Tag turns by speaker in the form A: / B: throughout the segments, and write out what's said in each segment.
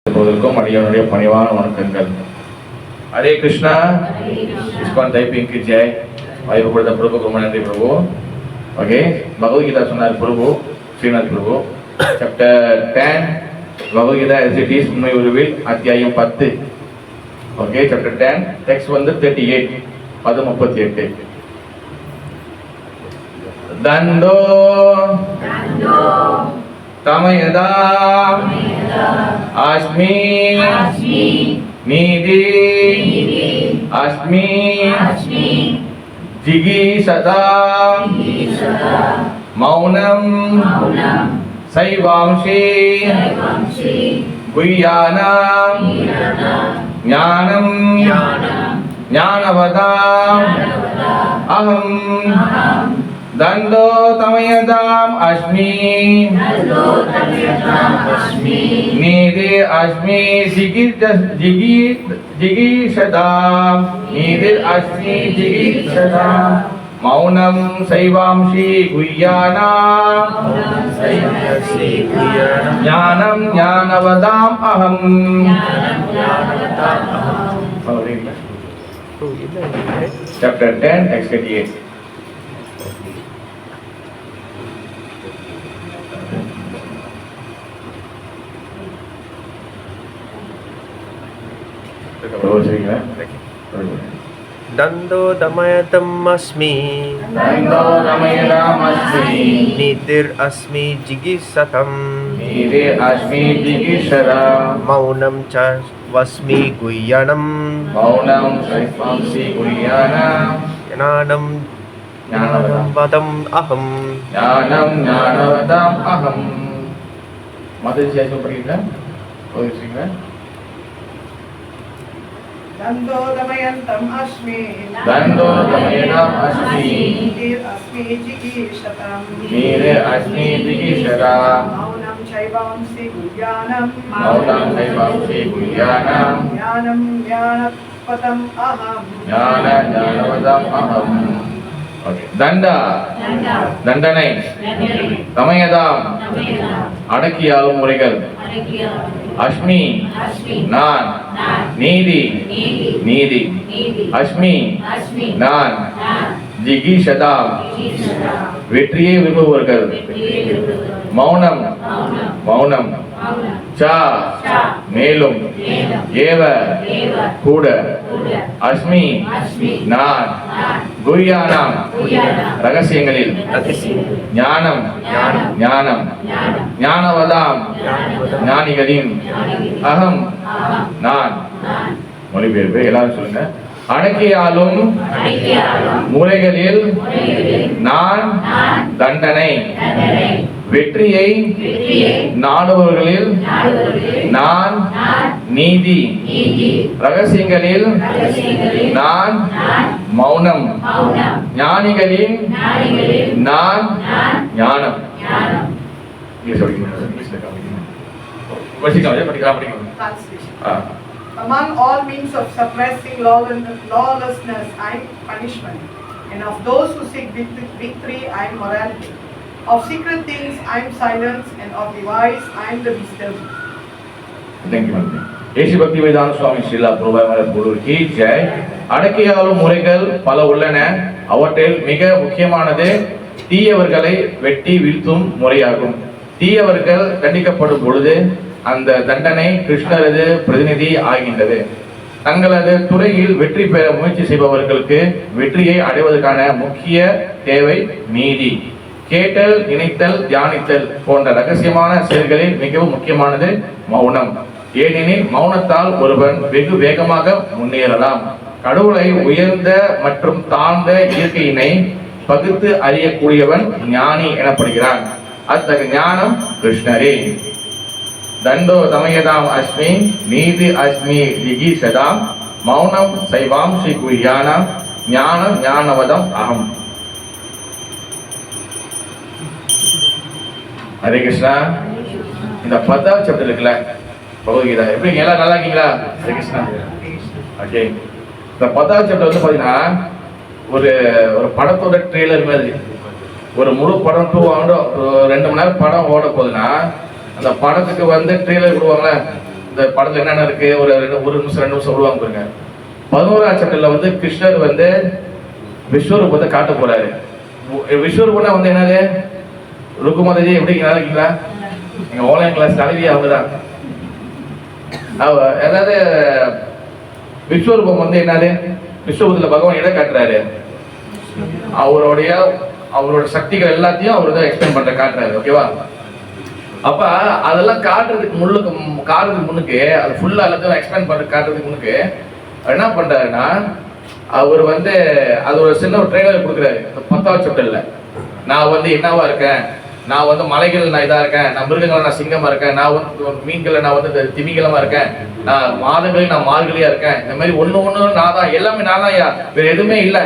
A: அடியனுடைய பணிவான வணக்கங்கள். हरे कृष्णा. इस्कॉन टाइपिंग की जय. भाई बड़ा प्रभु को मनाते प्रभु. ओके, भगवद गीता सुनार Prabhu Shrinath Prabhu chapter 10 Bhagavad Gita as it is உண்மை உருவில் அத்தியாயம் 10. ஓகே, chapter 10 text வந்து 38 38. दंडो तमयदा अस्मि नीति अस्मि जिगीषता मौनं सैवांसि गुह्यानां ज्ञानं ज्ञानवताम् अहं दंडो तमयदाम अस्मि नीति अस्मि जिगीषदाम नीति अस्मि जिगीषदाम मौनं सैवांसि गुह्यानां ज्ञानं ज्ञानवताम् अहं. Chapter 10 text 38.
B: दंडो दमयतम् अस्मि नीतिर् अस्मि जिगीषतम् मौनं च वस्मि गुह्यानं ज्ञानं ज्ञानवतम् अहं.
C: दंडो दमयन्तम् अस्मि नीतिर् अस्मि जिगीषताम् मौनं चैवांसि गुह्यानं ज्ञानं ज्ञानवतम् अहम्.
A: தண்டா தண்டனை தமயதாம் அடக்கியாலும் முறைகள் அஸ்மி நான் நீதி நீதி அஸ்மி நான் ஜிகீஷதாம் வெற்றியை விரும்புவர்கள் மௌனம் மௌனம் சா மேலும் ஏவ கூட அஸ்மி நான் குய்யானாம் ரகசியங்களில் ஞானம் ஞானம் ஞானவதாம் ஞானிகளின் அகம் நான். மொழிபெயர்ப்பு எல்லாரும் சொல்லுங்க. அடக்கியாலும் முறைகளில் நான் தண்டனை வெற்றியை நாடுபவர்களில் நான் நீதி ரகசியங்களில் நான் மௌனம் ஞானிகளின் நான் ஞானம்.
C: Among all means of suppressing lawlessness, I am punishment, and of those who seek victory, I am morality. Of secret things, I am silence, and of the wise, I am the wisdom.
A: Thank you, Mother. AC பக்தி வேதாந்த சுவாமி ஸ்ரீலா பிரபாகர குருவுக்கு ஜெய். அடக்கியாலும் முறைகள் பல உள்ளன. அவற்றில் மிக முக்கியமானது தீயவர்களை வெட்டி வீழ்த்தும் முறையாகும். தீயவர்கள் தண்டிக்கப்படும் பொழுது அந்த தண்டனை கிருஷ்ணரது பிரதிநிதி ஆகின்றது. தங்களது துறையில் வெற்றி பெற முயற்சி செய்பவர்களுக்கு வெற்றியை அடைவதற்கான முக்கிய தேவை நீதி. கேட்டல் நினைத்தல் தியானித்தல் போன்ற ரகசியமான செயல்களில் மிகவும் முக்கியமானது மௌனம். ஏனெனில் மௌனத்தால் ஒருவன் வெகு வேகமாக முன்னேறலாம். கடவுளை உயர்ந்த மற்றும் தாழ்ந்த இயற்கையினை பகுத்து அறியக்கூடியவன் ஞானி எனப்படுகிறான். அத்தகைய ஞானம் கிருஷ்ணரே. दंडो दमयदाम अस्मि नीति अस्मि जिगीषदाम मौनं सैवांसि गुह्यानां ज्ञानं ज्ञानवतम् अहं. हरे कृष्णा. இந்த 10வது சாப்டர் இருக்குல்ல பகவத்கீதா, எப்படி எல்லாம் நல்லா இருக்கீங்களா? ஹரே கிருஷ்ணா. ஓகே, இந்த 10வது சாப்டர் வந்து பாத்தீங்கன்னா ஒரு படத்தோட ட்ரெய்லர் மாதிரி. ஒரு முழு படம் 2 மணி நேரம் படம் ஓட போகுதுன்னா அந்த படத்துக்கு வந்து ட்ரெய்லர் கொடுவாங்களே, இந்த அந்த படத்துல என்னென்ன இருக்கு ஒரு நிமிஷம் 2 நிமிஷம் விடுவாங்க பாருங்க. 11ஆம் சாப்டர்ல வந்து கிருஷ்ணர் வந்து விஸ்வரூபத்தை காட்ட போறாரு. விஸ்வரூபம்னா வந்து என்னது? ருக்குமாதேஜி எப்படி இருக்கீங்களா? எங்க ஆன்லைன் கிளாஸ் தலைவி அவங்கதான். அதாவது விஸ்வரூபம் வந்து என்னது? விஸ்வரூபத்துல பகவான் எதை காட்டுறாரு? அவரோட சக்திகள் எல்லாத்தையும் அவர் தான் எக்ஸ்பிளைன் பண்ற காட்டுறாரு. ஓகேவா? அப்ப அதெல்லாம் காட்டுறதுக்கு முன்னுக்கு அது ஃபுல்லா எல்லாத்தையும் எக்ஸ்பிளைன் பண்ற காட்டுறதுக்கு முன்னுக்கு என்ன பண்றாருன்னா, அவர் வந்து அது ஒரு சின்ன ஒரு ட்ரெய்லர் கொடுக்குறாரு. 10ஆம் சாப்டர்ல நான் வந்து என்னவா இருக்கேன், நான் வந்து மலைகள் நான் இதா இருக்கேன், நான் மிருகங்கள் நான் சிங்கமா இருக்கேன், நான் வந்து மீன்கள் நான் வந்து திமிங்கலமா இருக்கேன், நான் மாதங்களில் நான் மார்கழியா இருக்கேன், இந்த மாதிரி ஒண்ணு நான் தான், எல்லாமே நான் தான். வேற எதுவுமே இல்லை.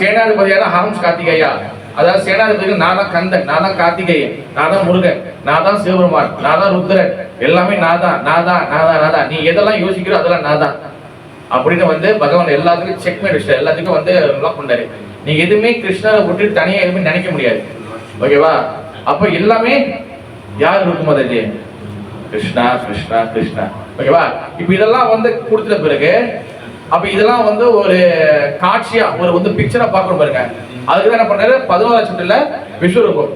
A: சேனாதிபதியான ஹாம்ஸ் கார்த்திகையா, அதாவது சேனாதிபதிகள் நான் தான் கந்தன், நான் தான் கார்த்திகேயன், நான் தான் முருகன், நான் தான் சிவபெருமான், நான் தான் ருத்ரன், எல்லாமே நான் தான். நீ எதெல்லாம் யோசிக்கிறோ அதெல்லாம் நான் தான் அப்படின்னு வந்து பகவான் எல்லாத்துக்கும் செக்மேட் வச்சிட்டாரு. எல்லாத்துக்கும் வந்து லாக் பண்ணாரு. நீ எதுவுமே கிருஷ்ணரை விட்டு தனியா எதுவுமே நினைக்க முடியாது. ஓகேவா? அப்ப எல்லாமே யார் ருக்குமாதேஜி? கிருஷ்ணா கிருஷ்ணா கிருஷ்ணா. ஓகேவா? இப்ப இதெல்லாம் வந்து கொடுத்த பிறகு அப்ப இதெல்லாம் வந்து ஒரு காட்சியா ஒரு வந்து பிக்சரா பாக்கணும் பாருங்க. அதுக்கு என்ன பண்றாரு? 11ஆம் சாப்டர்ல விஸ்வரூபம்.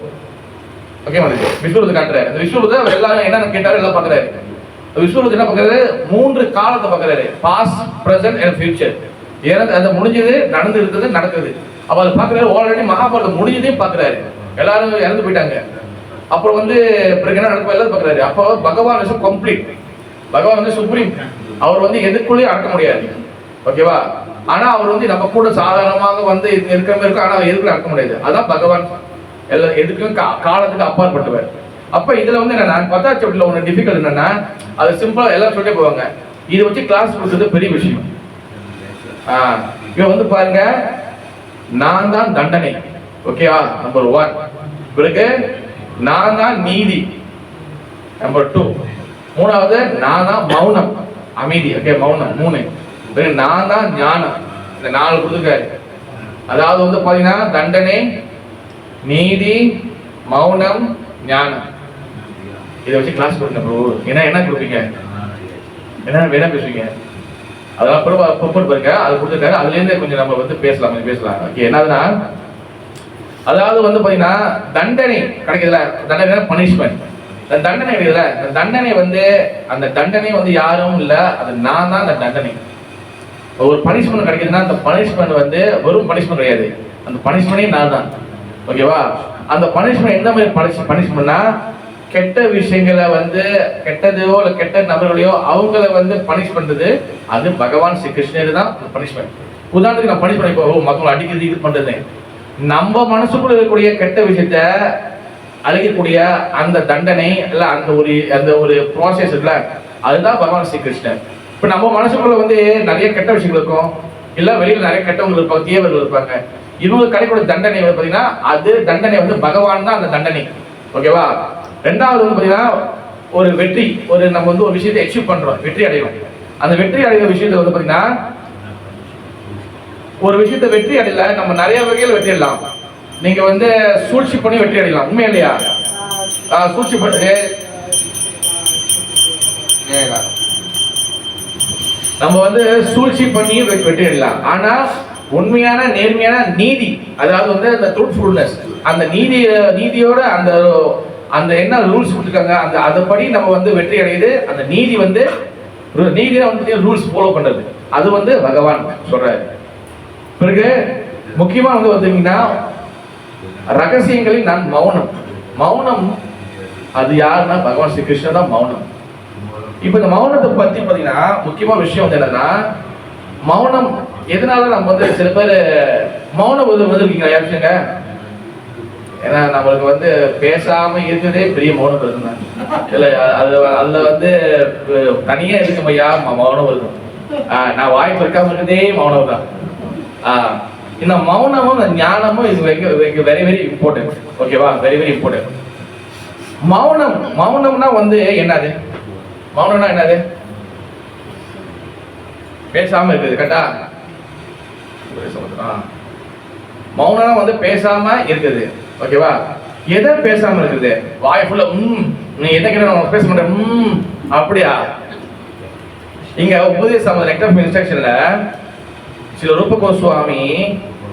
A: ஓகே மாதிரி விஸ்வரூபத்தை காட்டுறாரு. அந்த விஸ்வரூபத்தை எல்லாரும் என்னன்னு கேட்டாரு எல்லாம் பாக்குறாரு. விஸ்வரூபத்தை என்ன பாக்குறாரு? 3 காலத்தை பாக்குறாரு. Past, present and future. ஏன்னா அது முடிஞ்சது, நடந்து இருக்குது, நடக்குது. அப்ப அதை பாக்குறாரு. ஆல்ரெடி மகாபாரதம் முடிஞ்சதையும் பாக்குறாரு. எல்லாரும் இறந்து போயிட்டாங்க. அப்புறம் வந்து பிறகு என்ன நடக்கும் எல்லாரும் பாக்குறாரு. அப்போ பகவான் இஸ் கம்ப்ளீட். பகவான் வந்து சுப்ரீம். அவர் வந்து எதுக்குள்ளேயும் அடக்க முடியாது. ஓகேவா? ஆனா அவர் வந்து நம்ம கூட சாதாரணமாக வந்து இருக்கிற மாதிரி இருக்கும். ஆனா எதுக்குள்ள அடக்க முடியாது. அதான் பகவான் எல்லா எதுக்கும் காலத்துக்கு அப்பாற்பட்டவர். அப்ப இதுல வந்து என்னன்னா 10ஆம் சாப்டர்ல ஒன்று டிஃபிகல்ட் என்னன்னா, அது சிம்பிளா எல்லாரும் சொல்லிட்டே போவாங்க. இதை வச்சு கிளாஸ் கொடுத்தது பெரிய விஷயம். இவன் வந்து பாருங்க, நான் தான் தண்டனை. ஓகேவா? நம்பர் 1. பிறகு நான் தான் நீதி. நம்பர் 2. 3வது நான் தான் மௌனம், அமைதி. ஓகே, மௌனம் 3. பிறகு நான் தான் ஞானம். இந்த 4 கொடுத்துருக்காரு. அதாவது வந்து பாத்தீங்கன்னா தண்டனை, நீதி, மௌனம், ஞானம். இதை வச்சு கிளாஸ் கொடுங்க ப்ரோ. என்ன கொடுப்பீங்க? என்ன வேணா பேசுவீங்க? அதெல்லாம் பாருங்க, அது கொடுத்துருக்காரு. அதுல இருந்து கொஞ்சம் நம்ம வந்து பேசலாம். ஓகே, என்னதுன்னா, அதாவது வந்து பாத்தீங்கன்னா தண்டனை கிடைக்குதுல, தண்டனை பனிஷ்மெண்ட். அந்த தண்டனை கிடைக்குதுல, அந்த தண்டனை வந்து அந்த தண்டனை வந்து யாரும் இல்ல, அது நான் தான் அந்த தண்டனை. ஒரு பனிஷ்மெண்ட் கிடைக்குதுன்னா அந்த பனிஷ்மெண்ட் வந்து வெறும் பனிஷ்மெண்ட் கிடையாது, அந்த பனிஷ்மெண்டே நான் தான். ஓகேவா? அந்த பனிஷ்மெண்ட் எந்த மாதிரி பனிஷ்மெண்ட்னா, கெட்ட விஷயங்களை வந்து கெட்டதையோ இல்லை கெட்ட நபர்களையோ அவங்கள வந்து பனிஷ் பண்றது, அது பகவான் ஸ்ரீ கிருஷ்ணர் தான் பனிஷ்மெண்ட். உதாரணத்துக்கு நான் பனிஷ்மெண்ட் இப்போ மக்களை அடிக்கிறது இது பண்றது, நம்ம மனசுக்குள்ள இருக்கக்கூடிய கெட்ட விஷயத்த அழிக்கக்கூடிய அந்த தண்டனை இல்ல அந்த ஒரு ப்ராசஸ் இருக்குல்ல, அதுதான் பகவான் ஸ்ரீ கிருஷ்ணர். இப்ப நம்ம மனசுக்குள்ள வந்து நிறைய கெட்ட விஷயங்கள் இருக்கும், இல்ல வெளியில நிறைய கெட்டவங்க இருப்பாங்க, தீயவர்கள் இருப்பாங்க. இவங்க கிடைக்கூடிய தண்டனை வந்து பாத்தீங்கன்னா அது தண்டனை வந்து பகவான் தான் அந்த தண்டனை. ஓகேவா? 2வது வந்து பாத்தீங்கன்னா ஒரு வெற்றி, நம்ம வந்து ஒரு விஷயத்தை அச்சீவ் பண்றோம், வெற்றி அடையும். அந்த வெற்றி அடைகிற விஷயத்தை வந்து பாத்தீங்கன்னா ஒரு விஷயத்தை வெற்றி அடையல, நம்ம நிறைய வகையில் வெற்றி அடையலாம். நீங்க வந்து சூழ்ச்சி பண்ணி வெற்றி அடையலாம், உண்மை இல்லையா? சூழ்ச்சி பண்ணி நம்ம வந்து சூழ்ச்சி பண்ணி வெற்றி அடையலாம். ஆனா உண்மையான நேர்மையான நீதி, அதாவது வந்து அந்த ட்ரூத்ஃபுல்னஸ், அந்த நீதியோட அந்த என்ன ரூல்ஸ் கொடுத்துருக்காங்க அந்த அதன்படி நம்ம வந்து வெற்றி அடையுது. அந்த நீதி வந்து ரூல்ஸ் ஃபாலோ பண்றது, அது வந்து பகவான் சொல்றாரு. பிறகு முக்கியமா வந்து பார்த்தீங்கன்னா ரகசியங்களில் நான் மௌனம் அது யாருன்னா பகவான் ஸ்ரீ கிருஷ்ணர் தான் மௌனம். இப்ப இந்த மௌனத்தை பத்தி பாத்தீங்கன்னா முக்கியமா விஷயம் வந்து என்னன்னா, மௌனம் எதனால நம்ம வந்து சில பேர் மௌனம் வந்துருக்கீங்க யாருச்சுங்க? ஏன்னா நம்மளுக்கு வந்து பேசாம இருக்கிறதே பெரிய மௌனம் இருக்குங்க. இல்ல அதுல வந்து தனியா இருக்கும் ஐயா மௌனம் இருக்கும். நான் வாய்ப்பு இருக்காம இருக்கிறதே மௌனம் தான். இந்த மௌனமும் ஞானமும் இது வெரி வெரி இம்பார்ட்டன்ட். ஓகேவா? Very very important. மௌனம்னா வந்து என்னது? மௌனம்னா என்னது? பேசாம இருக்குது, கரெக்டா? மௌனம்னா வந்து பேசாம இருக்குது. ஓகேவா? எதை பேசாம இருக்குது? வாய் ஃபுல்லா நீ எதை கேட்ட பேச மாட்டேன் அப்படியா? இங்க உபதேச லெட்டர் ஆஃப் இன்ஸ்ட்ரக்ஷன்ல சில ரூப கோஸ்வாமி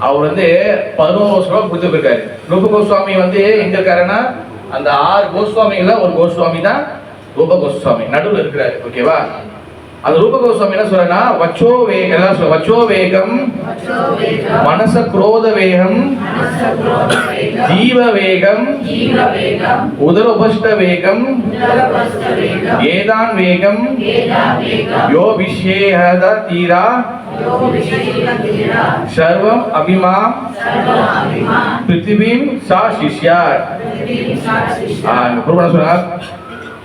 A: அவர் வந்து 11 ஸ்லோகம் கொடுத்துருக்காரு. ரூப கோஸ்வாமி வந்து எங்க இருக்காருன்னா அந்த 6 கோஸ்வாமிகள ஒரு கோஸ்வாமி தான் ரூப கோஸ்வாமி, நடுவில் இருக்கிறாரு. ஓகேவா? அந்த ரூப கோஸ்வாமி என்ன சொல்றா, வச்சோ வேகம், வச்சோ வேகம், மனச குரோத வேகம், ஜீவ வேகம், உதர உபஷ்ட வேகம், ஏதான் வேகம், யோ விஷேஹத தீரா சர்வம் அபிமா பிருத்திவீம் சா சிஷ்யார். சொல்றார்,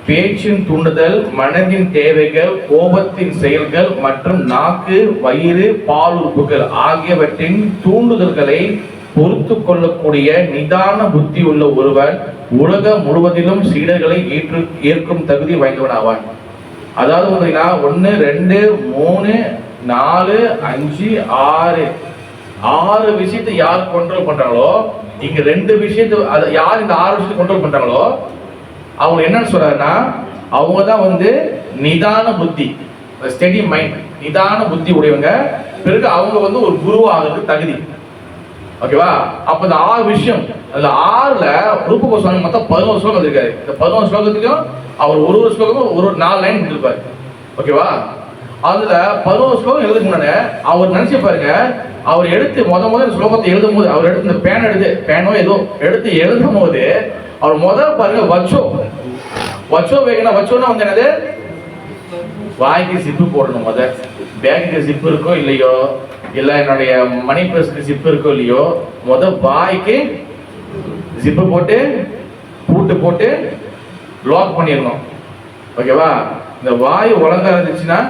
A: பேச்சின் தூண்டுதல், மனதின் தேவைகள், கோபத்தின் செயல்கள் மற்றும் நாக்கு, வயிறு, பால் உறுப்புகள் ஆகியவற்றின் தூண்டுதல்களை பொறுத்து கொள்ளக்கூடிய நிதான புத்தி உள்ள ஒருவன் உலகம் முழுவதிலும் சீடர்களை ஏற்கும் தகுதி வாய்ந்தவன் ஆவான். அதாவது பார்த்தீங்கன்னா 1 2 3 4 5 6 விஷயத்தை யார் கண்ட்ரோல் பண்றாங்களோ, இங்க 2 விஷயத்தை யார் இந்த 6 விஷயத்தை கண்ட்ரோல் பண்றாங்களோ அவங்க என்னன்னு சொல்றாருன்னா, அவங்க தான் வந்து நிதான புத்தி, ஸ்டெடி மைண்ட், நிதான புத்தி உடையவங்க. பிறகு அவங்க வந்து ஒரு குருவாகிறதுக்கு தகுதி. ஓகேவா? அப்ப இந்த 6 விஷயம், அதுல 6ல ரூப கோஸ்வாமி மொத்தம் 11 ஸ்லோகம் இருக்காரு. இந்த 11 ஸ்லோகத்துலயும் அவர் ஒரு ஸ்லோகமும் ஒரு 4 லைன் கொடுத்திருப்பாரு. ஓகேவா? அதுல 11 ஸ்லோகம் எழுதுக்கு முன்னாடி அவர் நினைச்சு பாருங்க, அவர் எடுத்து முதல் ஸ்லோகத்தை எழுதும் போது, அவர் எடுத்து இந்த பேனோ ஏதோ எடுத்து எழுதும் போது அவர் முதல் பாருங்க வச்சோ வேகனா, வச்சோன்னா வந்து என்னது, வாய்க்கு ஜிப்பு போடணும். பேங்குக்கு ஜிப்பு இருக்கோ இல்லையோ, இல்ல என்னுடைய மணி பர்ஸ்க்கு ஜிப்பு இருக்கோ இல்லையோ, வாய்க்கு ஜிப்பு போட்டு பூட்டு போட்டு லாக் பண்ணிடணும். ஓகேவா? இந்த வாய் ஒழுங்கா இருந்துச்சுன்னா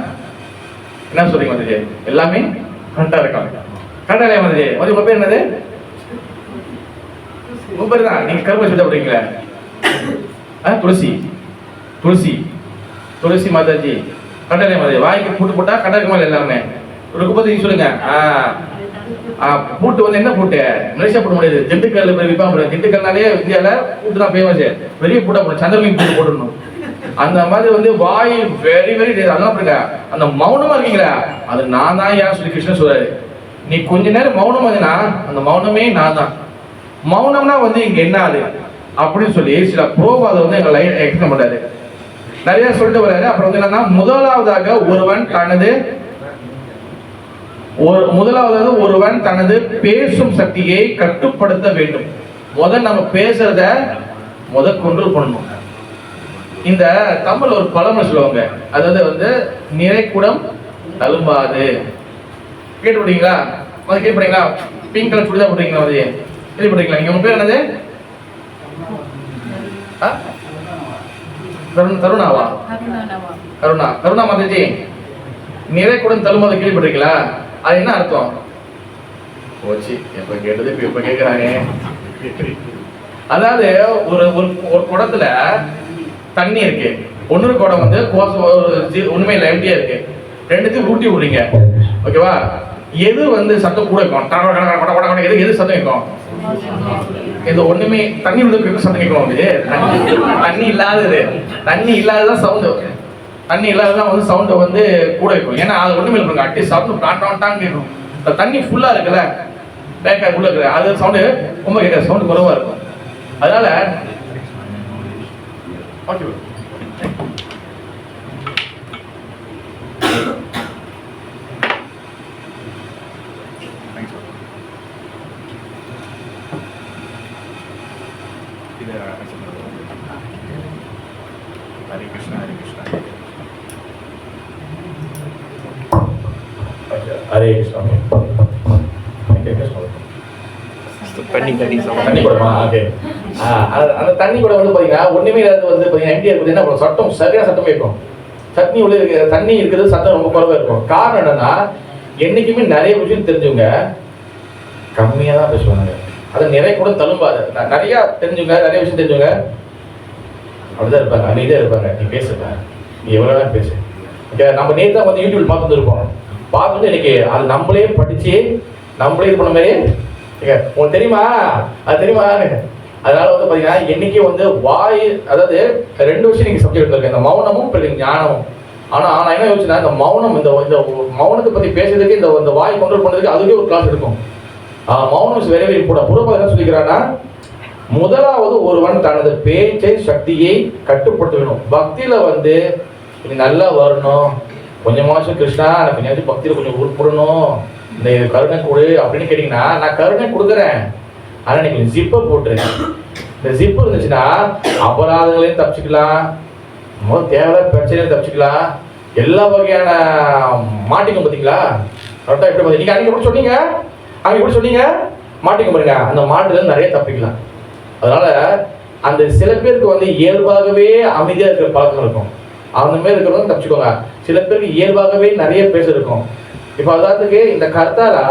A: என்ன சொல்றீங்க வந்துச்சு, எல்லாமே கரெக்டா இருக்காங்க. கரெக்டா இல்லையா வந்துச்சு? உங்க பேர் என்னது? உங்க பேர் தான், நீங்க கருப்பை சுத்த அப்படிங்களா? துளசி துளசி துளசி மாதாஜி. கரெக்டா இல்லையா மாதாஜி? வாய்க்கு பூட்டு போட்டா கரெக்டா இருக்குமா எல்லாமே? பத்தி நீங்க சொல்லுங்க. பூட்டு வந்து என்ன பூட்டு? மலேசியா போட முடியாது, திண்டுக்கல் விற்பாங்க. திண்டுக்கல்னாலே இந்தியாவில பூட்டு தான் ஃபேமஸ். பெரிய பூட்டா போடணும், சந்திரலிங்க பூட்டு போடணும். அந்த மாதிரி வந்து வாய் வெரி வெரி அதெல்லாம் பாருங்க. அந்த மௌனமா இருக்கீங்களா, அது நான் தான் ஏன் சொல்லி கிருஷ்ணன் சொல்றாரு. நீ கொஞ்ச நேரம் மௌனமா இருந்தீங்கன்னா அந்த மௌனமே நான் தான். மௌனம்னா வந்து இங்க என்ன ஆகுது அப்படின்னு சொல்லி சில புரோபாதை வந்து எங்க லைன் எக்ஸ்பிளைன் பண்றாரு. நிறைய சொல்லிட்டு வர்றாரு. அப்புறம் வந்து என்னன்னா, முதலாவதாக ஒருவன் தனது பேசும் சக்தியை கட்டுப்படுத்த வேண்டும். நம்ம பேசுறத கண்ட்ரோல் பண்ணணும். இந்த தமிழ் ஒரு பழமொழி சொல்லுவாங்க, அதாவது வந்து நிறைக்குடம் தழும்பாது. கேட்டுப்பீங்களா? கேட்பீங்களா? பிங்க் கலர் சுடிதான் போடுறீங்களா? கேள்விப்பட்டீங்களா? நீங்க உங்க பேர் என்னது? கருணாவா? கருணா மாதாஜி, நிறைக்குடம் தழும்பாது கேள்விப்பட்டீங்களா? அது என்ன அர்த்தம்? போச்சு, எப்ப கேட்டது இப்ப கேட்கிறாங்க. அதாவது ஒரு குடத்துல தண்ணி இருக்கு, ஒன்னொரு குடம் வந்து ஒண்ணுமே இல்லை, எம்டியா இருக்கு. ரெண்டுத்தையும் ஊட்டி விடுறீங்க. ஓகேவா? எது வந்து சத்தம் கூட இருக்கும்? எது சத்தம் கேட்கும்? இந்த ஒண்ணுமே தண்ணி உள்ள சத்தம் கேட்கும். தண்ணி இல்லாததான் சவுண்டு. தண்ணி இல்லாததான் வந்து சவுண்டை வந்து கூட இருக்கும். ஏன்னா அது ஒண்ணுமே இல்லை, அட்டி சவுண்ட் டாட்டான்னு கேட்கும். இந்த தண்ணி ஃபுல்லா இருக்குல்ல, பேக்கா உள்ள இருக்கு, அது சவுண்டு ரொம்ப கேட்காது, சவுண்டு குறைவா இருக்கும். அதனால ஓகே ஹரே கிருஷ்ணா, ஹரே கிருஷ்ணா, ஹரே கிருஷ்ணா. தண்ணி குடமா? ஓகே. அந்த தண்ணி கூட வந்து பாத்தீங்கன்னா ஒண்ணுமே இல்லாத வந்து பாத்தீங்கன்னா எம்டியா இருக்குது. என்ன சட்டம் சரியான சத்தம் இருக்கும். தண்ணி உள்ள தண்ணி இருக்கிறது சத்தம் ரொம்ப குறைவா இருக்கும். காரணம் என்னன்னா, என்னைக்குமே நிறைய விஷயம் தெரிஞ்சவங்க கம்மியா தான் பேசுவாங்க. அது நிறைய கூட தழும்பாது. நிறைய தெரிஞ்சவங்க, நிறைய விஷயம் தெரிஞ்சவங்க அப்படிதான் இருப்பாங்க, அமைதியா இருப்பாங்க. நீ பேசுங்க, நீ எவ்வளவு பேசு. நம்ம நேற்று வந்து யூடியூப் பார்த்துட்டு இருப்போம். பார்த்துட்டு இன்னைக்கு அது நம்மளே படிச்சு நம்மளே இது பண்ண மாதிரி, உங்களுக்கு தெரியுமா, அது தெரியுமா, அதனால வந்து பாத்தீங்கன்னா என்னைக்கு வந்து வாய், அதாவது 2 விஷயம் நீங்க சப்ஜெக்ட் இருக்கு, இந்த மௌனமும் பிறகு ஞானமும். ஆனா நான் என்ன யோசிச்சேன்னா, இந்த மௌனம், இந்த மௌனத்தை பத்தி பேசுறதுக்கு, இந்த வாய் கண்ட்ரோல் பண்றதுக்கு அதுவே ஒரு கிளாஸ் இருக்கும். மௌனம் இஸ் வெரி வெரி இம்பார்ட்டன்ட். புறப்பட என்ன சொல்லிக்கிறான்னா, முதலாவது ஒருவன் தனது பேச்சை சக்தியை கட்டுப்படுத்தணும். பக்தியில வந்து நீ நல்லா வரணும், கொஞ்சமாச்சும் கிருஷ்ணா எனக்கு கொஞ்சம் பக்தியில கொஞ்சம் உருப்படணும், இந்த கருணை கொடு அப்படின்னு கேட்டீங்கன்னா, நான் கருணை கொடுக்குறேன், ஆனா நீங்க ஜிப்பை போட்டுரு. இந்த ஜிப்பு இருந்துச்சுன்னா அபராதங்களையும் தப்பிச்சுக்கலாம், தேவையில்லாத பிரச்சனையும் தப்பிச்சுக்கலாம், எல்லா வகையான மாட்டிக்கும். பார்த்தீங்களா கரெக்டாக எப்படி பார்த்தீங்க? அன்னைக்கு எப்படி சொன்னீங்க, அங்கே எப்படி சொன்னீங்க, மாட்டிக்கும் பாருங்க, அந்த மாட்டுல நிறைய தப்பிக்கலாம். அதனால அந்த சில பேருக்கு வந்து இயல்பாகவே அமைதியாக இருக்கிற பழக்கம் இருக்கும், அந்த மாதிரி இருக்கிறவங்க தப்பிச்சுக்கோங்க. சில பேருக்கு இயல்பாகவே நிறைய பேச இருக்கும். இப்போ அதாவதுக்கு இந்த கர்த்தாரா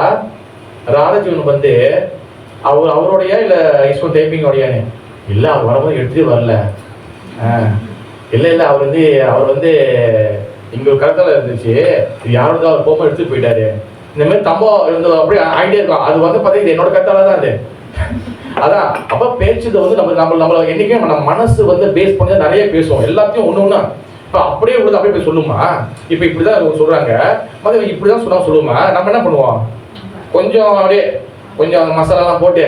A: ராதாஜீவன் வந்து அவருடைய இல்லை ஈஸ்வன் தேப்பிங்கோடையானே இல்லை, அவர் வரும்போது எடுத்துகிட்டு வரல, இல்லை அவர் வந்து இங்கே ஒரு கருத்தால இருந்துச்சு, யாரும் அவர் போகும்போது எடுத்துகிட்டு போயிட்டாரு, இந்த மாதிரி தம்பம் இருந்து அப்படியே ஆகிட்டே இருக்கும். அது வந்து பார்த்தீங்கன்னா என்னோட கருத்தால தான் அது. அதான் அப்போ பேச்சுது வந்து நம்மள என்னைக்கும் நம்ம மனசு வந்து பேஸ் பண்ணி நிறைய பேசுவோம், எல்லாத்தையும் ஒன்று ஒன்றா. இப்போ அப்படியே உள்ளது அப்படியே போய் சொல்லுமா, இப்போ இப்படிதான் சொல்றாங்க, மற்ற இப்படிதான் சொல்லுமா, நம்ம என்ன பண்ணுவோம், கொஞ்சம் அப்படியே கொஞ்சம் மசாலாலாம் போட்டு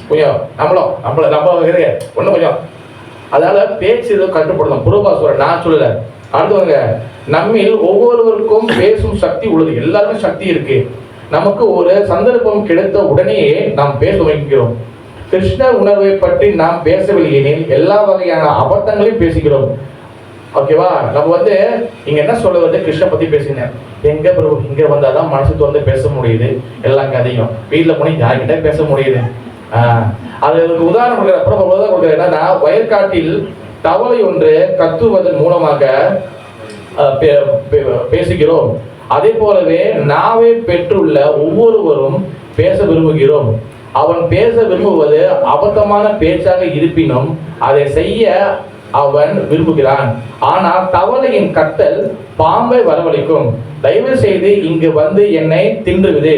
A: கொஞ்சம் நம்ம ஒன்றும் கொஞ்சம். அதனால பேச்சு ஏதோ கட்டுப்படுத்தும். புரோபாசுவரர் நான் சொல்லல, அடுத்தவங்க நம்மில் ஒவ்வொருவருக்கும் பேசும் சக்தி உள்ளது, எல்லாருமே சக்தி இருக்கு. நமக்கு ஒரு சந்தர்ப்பம் கிடைத்த உடனேயே நாம் பேச வைக்கிறோம். கிருஷ்ணர் உணர்வை பற்றி நாம் பேசவில்லை எனில் எல்லா வகையான அபத்தங்களையும் பேசுகிறோம். ஓகேவா? நம்ம வந்து இங்க என்ன சொல்ல வந்து கிருஷ்ண பத்தி பேசுங்க, எங்க பிரபு இங்க வந்தாதான் மனசு வந்து பேச முடியுது, எல்லா கதையும் வீட்டுல போய் யார்கிட்ட பேச முடியுது. அதுக்கு உதாரணம் கொடுக்குற என்னன்னா, வயற்காட்டில் தவளை ஒன்று கத்துவதன் மூலமாக பேசுகிறோம். அதே போலவே நாவை பெற்றுள்ள ஒவ்வொருவரும் பேச விரும்புகிறோம். அவன் பேச விரும்புவது அபத்தமான பேச்சாக இருப்பினும் அதை செய்ய அவன் விரும்புகிறான். ஆனால் தவளையின் கத்தல் பாம்பை வரவழைக்கும். தயவு செய்து இங்கு வந்து என்னை தின்றுவிடு,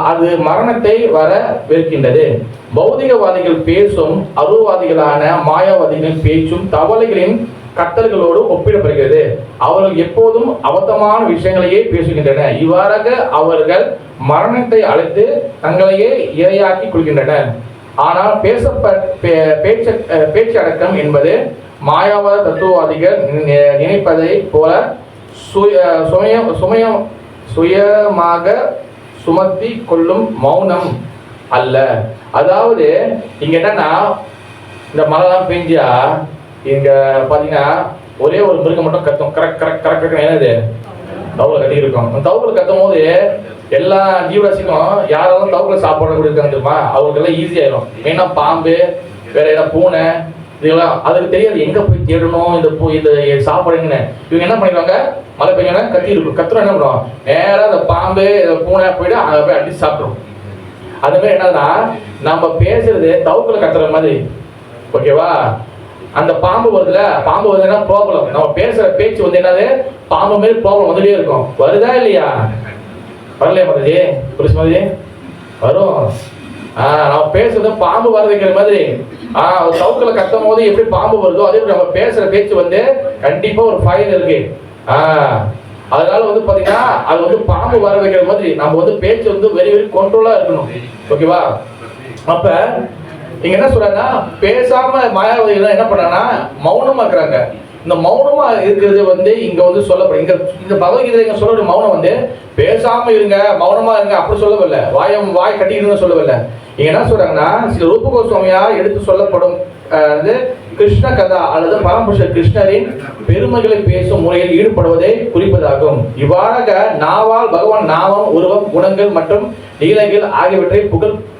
A: அது மரணத்தை வர வெறுக்கின்றது. பௌதிகவாதிகள் பேசும் அருவாதிகளான மாயாவாதிகளின் பேச்சும் தவளைகளின் கத்தல்களோடு ஒப்பிடப்படுகிறது. அவர்கள் எப்போதும் அபத்தமான விஷயங்களையே பேசுகின்றன. இவ்வாறாக அவர்கள் மரணத்தை அழைத்து தங்களையே இரையாக்கிக் கொள்கின்றனர். ஆனால் பேச்சடக்கம் என்பது மாயாவாத தத்துவவாதிகள் நினைப்பதை போல சுயமாக சுமத்தி கொள்ளும் மௌனம் அல்ல. அதாவது இங்க என்னன்னா, இந்த மழைலாம் பெஞ்சா இங்க பாத்தீங்கன்னா ஒரே ஒரு மிருகம் மட்டும் கத்தும், கரெக்ட் கரெக்ட் கரெக்ட். என்னது? தவுல கட்டி இருக்கும். தவுல கத்தும் போது எல்லா ஜீவராசிக்கும் யாராலும் தவுல சாப்பாடு கொடுக்காங்க தெரியுமா, அவங்களுக்கு எல்லாம் ஈஸியாயிரும். மெயினா பாம்பு, வேற ஏதாவது பூனை, இதெல்லாம் அதுக்கு தெரியாது எங்க போய் தேடணும் இந்த சாப்பாடுங்கன்னு. இவங்க என்ன பண்ணிடுவாங்க, மழை பெய்யணும் கத்தி இருக்கும், கத்துறோம் என்ன பண்ணுவோம், நேரம் அந்த பாம்பு பூனை போயிட்டு அங்கே போய் அடிச்சு சாப்பிட்றோம். அது மாதிரி என்னதுன்னா, நம்ம பேசுறது தவுக்குல கத்துற மாதிரி. ஓகேவா? அந்த பாம்பு வருதுல, பாம்பு வருதுன்னா ப்ராப்ளம். நம்ம பேசுற பேச்சு வந்து என்னது, பாம்பு மாரி ப்ராப்ளம் வந்துட்டே இருக்கும். வருதா இல்லையா? வரலையா மதி? புரிசு மாதிரி வரும். நம்ம பேசுறது பாம்பு வர வைக்கிற மாதிரி. சவுக்கில் கத்தும் போது எப்படி பாம்பு வருதோ அதே மாதிரி நம்ம பேசுற பேச்சு வந்து கண்டிப்பா ஒரு ஃபைல் இருக்கு. அதனால வந்து பாத்தீங்கன்னா அது வந்து பாம்பு வர வைக்கிற மாதிரி நம்ம வந்து பேச்சு வந்து வெரி வெரி கண்ட்ரோலா இருக்கணும். ஓகேவா? அப்ப இங்க என்ன சொல்றாங்கன்னா, பேசாம மாயாவதிகள் என்ன பண்றாங்கன்னா மௌனமா இருக்கிறாங்க. இந்த மௌனமா இருக்கிறது வந்து இங்க வந்து சொல்லப்படுது. இந்த பகவத்கீதை இங்க சொல்லக்கூடிய மௌனம் வந்து பேசாம இருங்க, மௌனமா இருங்க அப்படி சொல்லவில்லை, வாய் கட்டிக்கிட்டு சொல்லவில்லை. இங்க என்ன சொல்றாங்கன்னா, சில ரூப கோஸ்வாமியா எடுத்து சொல்லப்படும் கிருஷ்ண கதா அல்லது பரமபுருஷர் கிருஷ்ணரின் பெருமைகளை பேசும் முறையில் ஈடுபடுவதை குறிப்பதாகும். இவ்வாறாக நாவால் பகவான் நாமம், உருவம், குணங்கள் மற்றும் லீலைகள் ஆகியவற்றை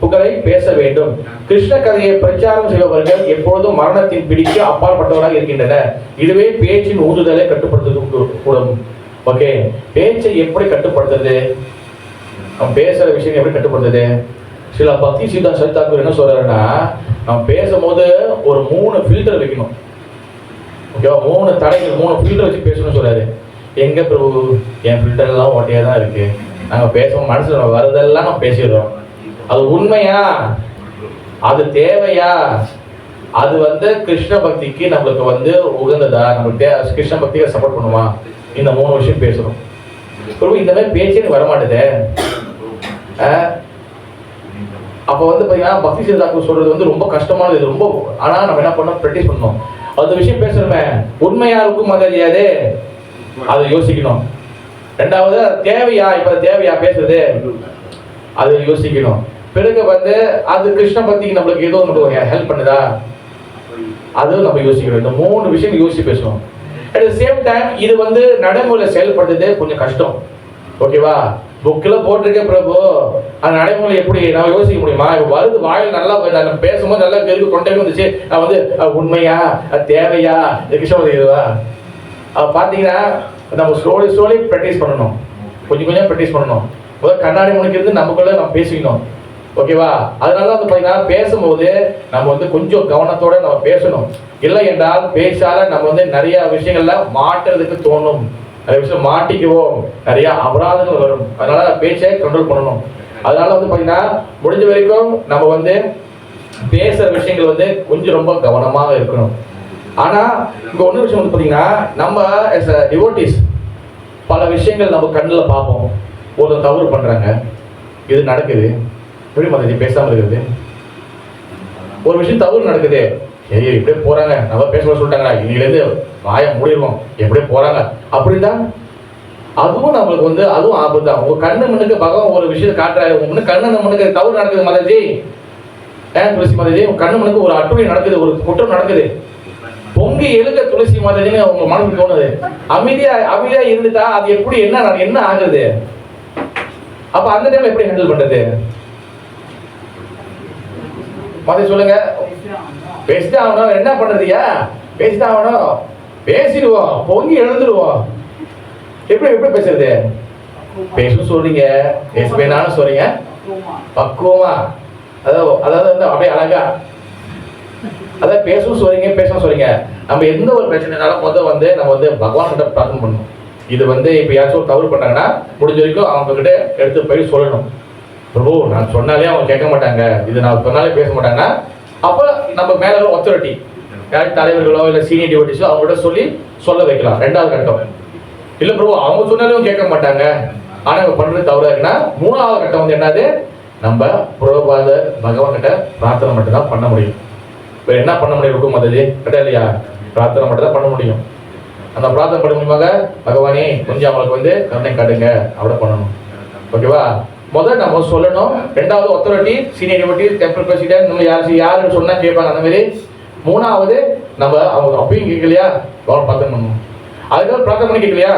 A: புகழை பேச வேண்டும். கிருஷ்ண கதையை பிரச்சாரம் செய்பவர்கள் எப்பொழுதும் மரணத்தின் பிடிக்கு அப்பாற்பட்டவராக இருக்கின்றனர். இதுவே பேச்சின் ஊதுதலை கட்டுப்படுத்த கூடும். ஓகே, பேச்சை எப்படி கட்டுப்படுத்துறது, நம்ம பேசுற விஷயம் எப்படி கட்டுப்படுத்துறது? சில பக்தி சித்தா சத்தாக்கூர் என்ன சொல்றாருன்னா, நம்ம பேசும்போது ஒரு 3 ஃபில்டர் வைக்கணும். ஓகேவா? 3 தடைகள் 3 ஃபில்டர் வச்சு பேசணும்னு சொல்றாரு. எங்க பிரபு, என் ஃபில்டர் எல்லாம் ஓட்டையா தான் இருக்கு, நாங்க பேசுவோம் மனசுல வருதெல்லாம் நம்ம பேசிடுறோம். அது உண்மையா? அது தேவையா? அது வந்து கிருஷ்ண பக்திக்கு நம்மளுக்கு வந்து உகந்ததா? நம்மளுக்கு கிருஷ்ண பக்திக்கு சப்போர்ட் பண்ணுமா? இந்த 3 விஷயம் பேசணும். இந்த மாதிரி பேச்சே வர மாட்டேதே. அப்ப வந்து பாத்தீங்கன்னா பக்தி சித்தாந்தம் சொல்றது வந்து ரொம்ப கஷ்டமானது. இது ரொம்ப, ஆனா நம்ம என்ன பண்ணோம், பிராக்டிஸ் பண்ணணும். அந்த விஷயம் பேசுறோமே, உண்மையா இருக்கும் மதரியாது, அதை யோசிக்கணும். ரெண்டாவது தேவையா, இப்ப தேவையா பேசுறது, அது யோசிக்கணும். பிறகு வந்து அது கிருஷ்ண பக்திக்கு நம்மளுக்கு ஏதோ ஒன்று ஹெல்ப் பண்ணுதா, அதுவும் நம்ம யோசிக்கணும். இந்த 3 விஷயம் யோசிச்சு பேசணும். அட் த சேம் டைம் இது வந்து நடைமுறையில செயல்படுறது கொஞ்சம் கஷ்டம். ஓகேவா? புக்கில் போட்டிருக்க பிரபு, அந்த நடைமுறை எப்படி நான் யோசிக்க முடியுமா? இப்போ வருது வாயில் நல்லா பேசும்போது நல்லா பெருக்கு கொண்டே வந்துச்சு. நான் வந்து உண்மையா, தேவையா, கிருஷ்ணபக்தி இதுவா? பார்த்தீங்கன்னா நம்ம ஸ்லோலி ப்ராக்டிஸ் பண்ணணும். கொஞ்சம் ப்ராக்டிஸ் பண்ணணும். முதல் கண்ணாடி முனைக்கிறது நமக்குள்ள நம்ம பேசிக்கணும். ஓகேவா? அதனால தான் வந்து பார்த்தீங்கன்னா பேசும்போது நம்ம வந்து கொஞ்சம் கவனத்தோட நம்ம பேசணும். இல்லை என்றால் பேச்சால நம்ம வந்து நிறைய விஷயங்கள்ல மாற்றுறதுக்கு தோணும், நிறைய விஷயம் மாட்டிக்குவோம், நிறைய அபராதங்கள் வரும். அதனால பேச்சை கண்ட்ரோல் பண்ணணும். அதனால வந்து பார்த்தீங்கன்னா முடிஞ்ச வரைக்கும் நம்ம வந்து பேசுற விஷயங்கள் வந்து கொஞ்சம் ரொம்ப கவனமாக இருக்கணும். ஆனா இங்க ஒன்று விஷயம் வந்து பார்த்தீங்கன்னா நம்ம as a devotees பல விஷயங்கள் நம்ம கண்ணில் பார்ப்போம். ஒரு தவறு பண்றாங்க, இது நடக்குது, எப்படி மாதிரி பேசாம இருக்குது. ஒரு விஷயம் தவறு நடக்குது, ஏய் இப்படியே போறாங்க, நம்ம பேச சொல்லிட்டாங்களா, இன்னிலேருந்து வாயை மூடிடுவோம், எப்படியே போறாங்க அப்படின்னா அதுவும் நம்மளுக்கு வந்து அதுவும் ஆபத்து தான். உங்க கண்ணு முன்னுக்கு பகவான் ஒரு விஷயத்தை காட்டுறாரு, உங்க முன்னுக்கு கண்ணு முன்னுக்கு தவறு நடக்குது மாதாஜி, துளசி மாதாஜி, உங்க கண்ணு முன்னுக்கு ஒரு அட்டுமை நடக்குது, ஒரு குற்றம் நடக்குது, பொங்கி எழுத துளசி மாதாஜின்னு உங்க மனசுக்கு தோணுது. அமைதியா இருந்துட்டா அது எப்படி என்ன ஆகுது? அப்ப அந்த டைம்ல எப்படி ஹேண்டில் பண்றது? மாதிரி சொல்லுங்க. பேசிதான் ஆகணும். என்ன பண்றதுயா? பேசிதான் ஆகணும். பேசிடுவோம், பொங்கி எழுந்துடுவோம். எப்படி பேசுறது? பேசணும் சொல்றீங்க, பேச வேணான்னு சொல்றீங்க, பக்குவமா, அதாவது வந்து அப்படியே அழகா, அதாவது பேசணும் சொல்றீங்க. நம்ம எந்த ஒரு பிரச்சனைனாலும் முதல் வந்து நம்ம வந்து பகவான் கிட்ட பிரார்த்தனை பண்ணணும். இது வந்து இப்போ யாராச்சும் ஒரு தவறு பண்ணாங்கன்னா முடிஞ்ச வரைக்கும் அவங்க கிட்ட எடுத்து போய் சொல்லணும். பிரபு நான் சொன்னாலே அவங்க கேட்க மாட்டாங்க, இது நான் சொன்னாலே பேச மாட்டாங்கன்னா அப்போ நம்ம மேல அத்தாரிட்டி யாரும் தலைவர்களோ இல்லை சீனியர் டிவோட்டிஸோ அவங்ககிட்ட சொல்ல வைக்கலாம். 2வது கட்டம். இல்லை பிரபு அவங்க சொன்னாலும் கேட்க மாட்டாங்க, ஆனா இவங்க பண்றது தவறா இருக்குன்னா 3வது கட்டம் வந்து என்னது, நம்ம புரோபாத பகவான் கிட்ட பிரார்த்தனை மட்டும் தான் பண்ண முடியும். வேற என்ன பண்ண முடியும்? இருக்கும் மதஜி கிட்ட இல்லையா, பிரார்த்தனை மட்டும் தான் பண்ண முடியும். அந்த பிரார்த்தனை பண்ண முடியுமாக, பகவானே கொஞ்சம் அவங்களுக்கு வந்து கருணை காட்டுங்க, அப்படி பண்ணணும். ஓகேவா? முதல் நம்ம சொல்லணும். 2வது authority, senior devotee, temple president, நம்ம யாரு சொன்னா கேட்பாங்க அந்த மாதிரி. 3வது நம்ம அவங்க அப்பயும் கேட்கலையா, கவனம் பிரார்த்தனை பண்ணணும். அதுக்காக பிரார்த்தனை பண்ணி கேட்கலையா,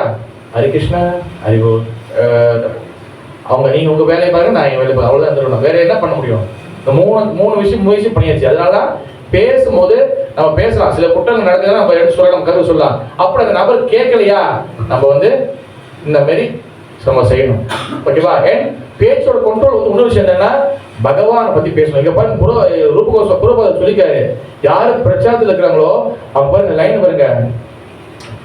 A: ஹரி கிருஷ்ணா ஹரிபோ, அவங்க நீங்க உங்க வேலையை பாருங்க, நான் என் வேலையை பாருங்க, அவ்வளவுதான் தரணும். வேற என்ன பண்ண முடியும்? இந்த மூணு விஷயம் முயற்சி பண்ணியாச்சு. அதனாலதான் பேசும்போது நம்ம பேசலாம், சில குற்றங்கள் நடக்குதுன்னா நம்ம எடுத்து சொல்லலாம், கருத்து சொல்லலாம். அப்படி அந்த நபர் கேட்கலையா, நம்ம வந்து இந்த மாதிரி நம்ம செய்யணும். ஓகேவா? பேச்சோட கண்ட்ரோல் வந்து இன்னொரு விஷயம் என்னன்னா, பகவானை பத்தி பேசணும். இங்க பாருங்க, புரோபாதர் சொல்லிக்காரு, யாரு பிரச்சாரத்தில் இருக்கிறாங்களோ அவங்க பாருங்க, லைன் பாருங்க,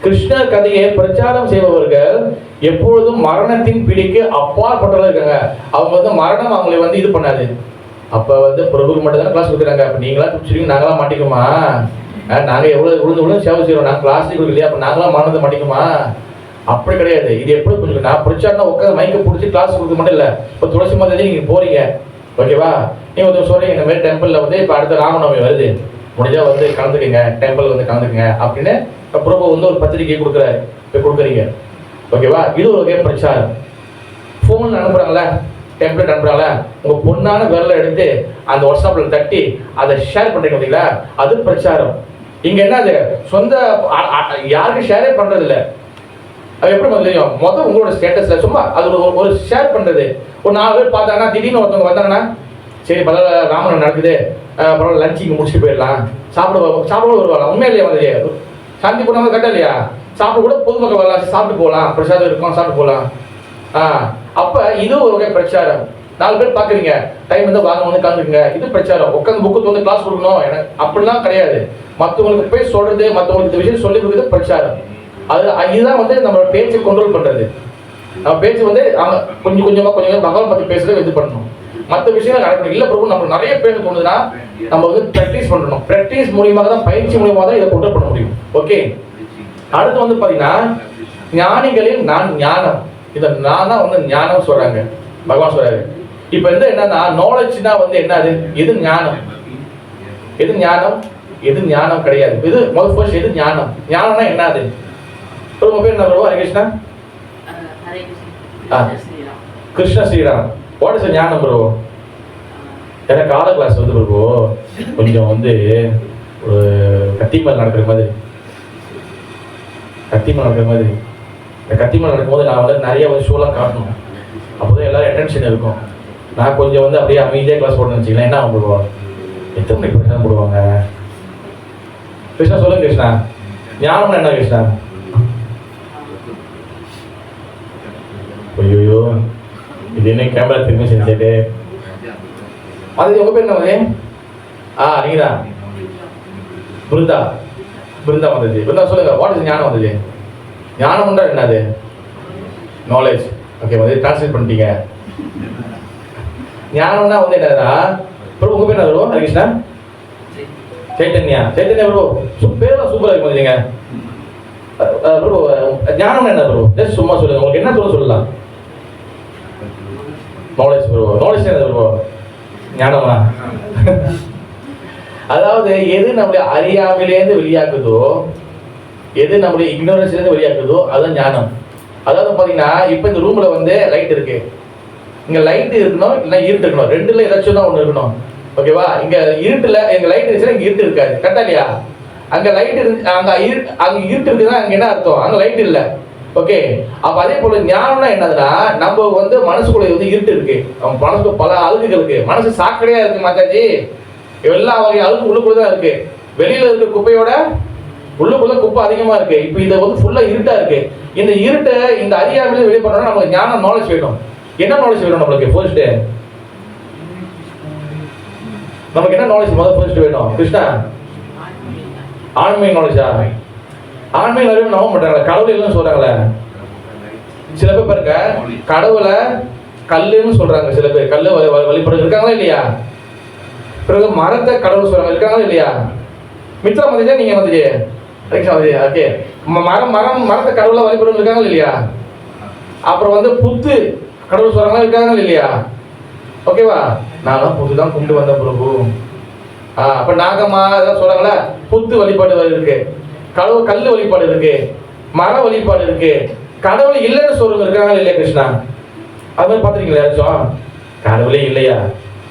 A: கிருஷ்ணர் கதையை பிரச்சாரம் செய்பவர்கள் எப்பொழுதும் மரணத்தின் பிடிக்கு அப்பாற்பட்டவர்கள் இருக்காங்க. அவங்க வந்து மரணம் அவங்களை வந்து இது பண்ணாது. அப்ப வந்து பிரபுக்கு மட்டும் தான் கிளாஸ் கொடுக்குறாங்க. அப்ப நீங்களா துப்பிச்சிருக்கீங்க, நாங்களாம் மாட்டிக்குமா? நாங்க எவ்வளவு விழுந்து சேவை செய்யறோம், நாங்க கிளாஸ் கொடுக்கலையா, அப்ப நாங்களாம் மரணத்தை மாட்டிக்குமா? அப்படி கிடையாது. இது எப்படி புரிஞ்சுக்கணும்? நான் பிரச்சாரம் உட்காந்து மைக்கை பிடிச்சி கிளாஸ் கொடுக்க மட்டும் இல்லை. இப்போ துளசி மாதாஜி நீங்க போறீங்க, ஓகேவா? நீங்க வந்து சொல்றீங்க இந்த மாதிரி டெம்பிள்ல வந்து இப்போ அடுத்த ராமநவமி வருது, முடிஞ்சா வந்து கலந்துக்குங்க, டெம்பிள் வந்து கலந்துக்குங்க அப்படின்னு பிரபு வந்து ஒரு பத்திரிகை கொடுக்குறாரு, இப்போ கொடுக்குறீங்க, ஓகேவா? இது ஒரு வகை பிரச்சாரம். ஃபோன் அனுப்புறாங்களா, டெம்ப்ளேட் அனுப்புறாங்களா, உங்க பொண்ணான விரலை எடுத்து அந்த வாட்ஸ்அப்ல தட்டி அதை ஷேர் பண்றீங்க பார்த்தீங்களா, அது பிரச்சாரம். இங்க என்னது, சொந்த யாருக்கும் ஷேரே பண்றது இல்லை. அது எப்படி தெரியும்? மொதல் உங்களோட ஸ்டேட்டஸ்ல சும்மா அது ஒரு ஷேர் பண்றது. ஒரு 4 பேர் பார்த்தாங்கன்னா, திடீர்னு ஒருத்தவங்க வந்தாங்கன்னா, சரி பரவாயில்ல ராமன் நடக்குது, பரவாயில்ல லஞ்சிங்க முடிச்சுட்டு போயிடலாம், சாப்பிட வருவாங்க. உண்மையிலேயே வந்து சாந்தி பண்ணாமல் கட்ட இல்லையா, சாப்பிட கூட பொதுமக்கள் வரலாம், சாப்பிட்டு போகலாம், பிரசாதம் இருக்கும் சாப்பிட்டு போகலாம். அப்ப இது ஒரு வகை பிரச்சாரம். 4 பேர் பாக்குறீங்க, டைம் வந்து வாங்க வந்து கலந்துக்குங்க, இது பிரச்சாரம். உட்காந்து புக்கு வந்து கிளாஸ் கொடுக்கணும் எனக்கு அப்படிலாம் கிடையாது. மற்றவங்களுக்கு போய் சொல்றது, மற்றவங்களுக்கு இந்த விஷயம் சொல்லி கொடுக்குறது பிரச்சாரம். இதுதான் வந்து நம்ம பேச்சை கண்ட்ரோல் பண்றது. நம்ம பேச்சு வந்து கொஞ்சம் கொஞ்சமா பகவான் பத்தி பேசுறது இது பண்ணணும். மற்ற விஷயங்கள் நடக்கணும். இல்லை பிரபு நமக்கு நிறைய பேர் தோணுதுன்னா நம்ம வந்து ப்ராக்டிஸ் பண்ணணும். ப்ராக்டிஸ் மூலியமாக தான், பயிற்சி மூலியமாக தான் இதை கொண்டு பண்ண முடியும். ஓகே, அடுத்து வந்து பார்த்தீங்கன்னா ஞானிகளில் நான் ஞானம், இதை நான் தான் வந்து ஞானம் சொல்றாங்க பகவான் சொல்றாரு. இப்போ வந்து என்னன்னா நாலேஜ்னா வந்து என்னது, எது ஞானம், எது ஞானம், எது ஞானம் கிடையாது. இது முதல் ஃபர்ஸ்ட் எது ஞானம், ஞானம்னா என்னது? உங்க பேர் என்ன பிரபு? ஹரே கிருஷ்ணா. கிருஷ்ண ஸ்ரீராம். வாட் இஸ் ஞானம் ப்ரோ? எனக்கு ஆட கிளாஸ் வந்து ப்ரோ கொஞ்சம் வந்து ஒரு கத்திமல் நடக்கிற மாதிரி, கத்திமல் நடக்கிற மாதிரி. இந்த கத்திமல் நடக்கும்போது நான் வந்து நிறைய வந்து ஷோலாம் காட்டணும், அப்போதான் எல்லாரும் அட்டென்ஷன் இருக்கும். நான் கொஞ்சம் வந்து அப்படியே அமைதியாக கிளாஸ் போடணும்னு வச்சுக்கலாம். என்ன போடுவோம், எத்தனை மணிக்கு பிரச்சனை போடுவாங்க? கிருஷ்ணா சொல்லுங்க கிருஷ்ணா, ஞானம்னா என்ன கிருஷ்ணா? ஐயோ இது என்ன கேமரா திரும்பி செஞ்சுட்டு அது உங்க பேர் என்ன வந்து? நீங்கதான் பிருந்தா. பிருந்தா வந்துச்சு. பிருந்தா சொல்லுங்க, வாட் இஸ் ஞானம் வந்துச்சு? ஞானம்ன்றா என்னது? நாலேஜ். ஓகே, வந்து டிரான்ஸ்லேட் பண்ணிட்டீங்க. ஞானம்னா வந்து என்னதுன்னா ப்ரோ உங்க பேர் என்ன ப்ரோ? ஹரிகிருஷ்ணா. சைத்தன்யா. சைத்தன்யா ப்ரோ பேரெல்லாம் சூப்பராக இருக்கு பார்த்தீங்க ப்ரோ. ஞானம் என்ன ப்ரோ? ஜஸ்ட் சும்மா சொல்லுங்க, உங்களுக்கு என்ன சொல்ல சொல்லலாம். Knowledge bro. நாலேஜ் என்ன ப்ரோ? ஞானமா? அதாவது எது நம்மளுடைய அறியாமையிலேருந்து வெளியாக்குதோ, எது நம்மளுடைய இக்னோரன்ஸ்லேருந்து வெளியாக்குதோ அதுதான் ஞானம். அதாவது பார்த்தீங்கன்னா இப்போ இந்த ரூமில் வந்து லைட் இருக்கு, இங்கே லைட் இருக்கணும் இல்லைன்னா இருட்டு இருக்கணும், ரெண்டுல ஏதாச்சும் தான் ஒன்று இருக்கணும். ஓகேவா? இங்கே இருட்டில் எங்கள் லைட் இருந்துச்சுன்னா இங்கே இருட்டு இருக்காது. கரெக்டா இல்லையா? அங்கே லைட் இருந்து அங்கே இருட்டு இருக்குதுன்னா அங்கே என்ன அர்த்தம்? அங்கே லைட் இல்லை. ஓகே, அப்ப அதே போல ஞானம்னா என்னதுன்னா நம்ம வந்து மனசுக்குள்ள வந்து இருட்டு இருக்கு, நம்ம மனசுக்கு பல அழுகுகள் இருக்கு, மனசு சாக்கடையா இருக்கு மாதாஜி, எல்லா வகை அழுகு உள்ளுக்குள்ளதான் இருக்கு. வெளியில இருக்க குப்பையோட உள்ளுக்குள்ள குப்பை அதிகமா இருக்கு. இப்போ இதை வந்து ஃபுல்லா இருட்டா இருக்கு. இந்த இருட்டை இந்த அறியாமையில வெளியே பண்ணோம்னா நமக்கு ஞானம் நாலேஜ் வேணும். என்ன நாலேஜ் வேணும் நம்மளுக்கு? ஃபர்ஸ்ட் நமக்கு என்ன நாலேஜ் முதல் ஃபர்ஸ்ட் வேணும்? கிருஷ்ணா, ஆன்மீக நாலேஜா? ஆன்மீக அறிவு நம்ப மாட்டாங்களே, கடவுள் இல்லைன்னு சொல்றாங்களே. சில பேர் பாருங்க கடவுளை கல்லுன்னு சொல்றாங்க, சில பேர் கல்லு வழிபடு இருக்காங்களா இல்லையா? பிறகு மரத்தை கடவுள் சொல்றாங்க, இருக்காங்களா இல்லையா? மித்ரா மதிஜா நீங்க வந்துச்சு ஓகே, மரத்தை கடவுளை வழிபடு இருக்காங்களா இல்லையா? அப்புறம் வந்து புத்து கடவுள் சொல்றாங்களா, இருக்காங்களா இல்லையா? ஓகேவா? நான் புத்து தான் கும்பிட்டு வந்தேன் பிரபு. அப்ப நாகம்மா ஏதாவது சொல்றாங்களா? புத்து வழிபாடு இருக்கு, கடவுள் கல்லு வழிபாடு இருக்கு, மர வழிபாடு இருக்கு. கடவுள் இல்லைன்னு சொல்றவங்க இருக்காங்களா இல்லையா கிருஷ்ணா? அது மாதிரி பாத்துருக்கீங்களா யாராச்சும்? கடவுளே இல்லையா,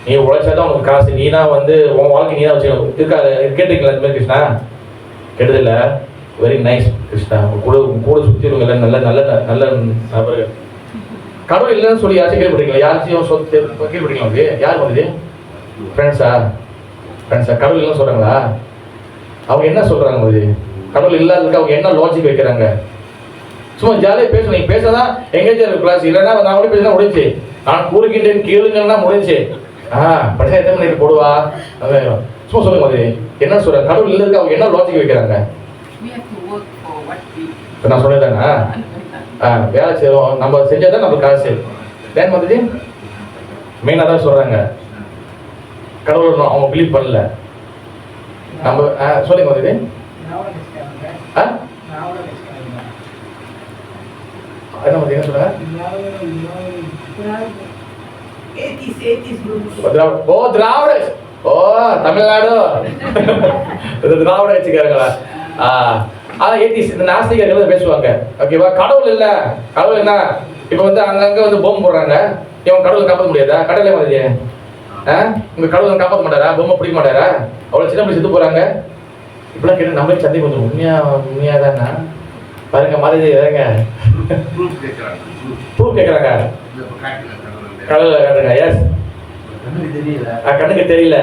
A: நீ உழைச்சாதான் உனக்கு காசு, நீனா வந்து உன் வாழ்க்கை நீதான் வச்சுக்கணும் இருக்கா? கேட்டிருக்கீங்களா இந்த மாதிரி கிருஷ்ணா? கேட்டதில்ல. Very nice Krishna. கூட சுற்றி நல்ல நல்ல நல்ல நபர்கள். கடவுள் இல்லைன்னு சொல்லி யாராச்சும் கேள்விப்பட்டீங்களா? யாராச்சும் கேள்விப்பட்டீங்களா? யார் வந்து ஃப்ரெண்ட்ஸா? கடவுள் இல்லைன்னு சொல்றாங்களா? அவங்க என்ன சொல்றாங்க? அது கடவுள் இல்லாததுக்கு அவங்க என்ன லாஜிக் வைக்கிறாங்க? சும்மா ஜாலியாக பேசணும். நீங்க பேசாதான் எங்கேஜ் கிளாஸ், இல்லைன்னா நான் கூட பேசினா முடிஞ்சு, நான் கூறுகின்றேன் கேளுங்கன்னா முடிஞ்சு. படிச்சா எத்தனை மணிக்கு போடுவா? சும்மா சொல்லுங்க, அது என்ன சொல்றாங்க? கடவுள் இல்லதுக்கு அவங்க என்ன லாஜிக் வைக்கிறாங்க? இப்போ நான் சொன்னதானா? வேலை செய்வோம், நம்ம செஞ்சாதான் நம்ம காசு. ஏன் வந்துட்டு மெயினாக தான் சொல்றாங்க. கடவுள் அவங்க பிலீவ் பண்ணல. நம்ம சொல்லுங்க வந்துட்டு என்ன வந்து என்ன சொல்றாங்க? திராவிட, தமிழ்நாடு திராவிட கட்சிக்காரங்களா? ஏத்திஸ், இந்த நாஸ்திகர்கள் பேசுவாங்க. ஓகேவா? கடவுள் இல்ல, கடவுள் என்ன? இப்ப வந்து அங்கங்க வந்து பொம்மை போடுறாங்க, இவன் கடவுளை காப்பாற்ற முடியாதா? கடவுளே மாதிரி உங்க கடவுளை காப்பாற்ற மாட்டாரா? பொம்மை பிடிக்க மாட்டாரா? அவ்வளவு சின்ன பிள்ளை செத்து போறாங்க. இப்பெல்லாம் கேட்டு நம்மளே சந்தை கொஞ்சம் உண்மையாதானா? பாருங்க மாதிரி ஏதாங்க ப்ரூஃப் கேட்கறாங்க. கடவுளை காட்டுறாங்க. எஸ், கண்ணுக்கு தெரியல.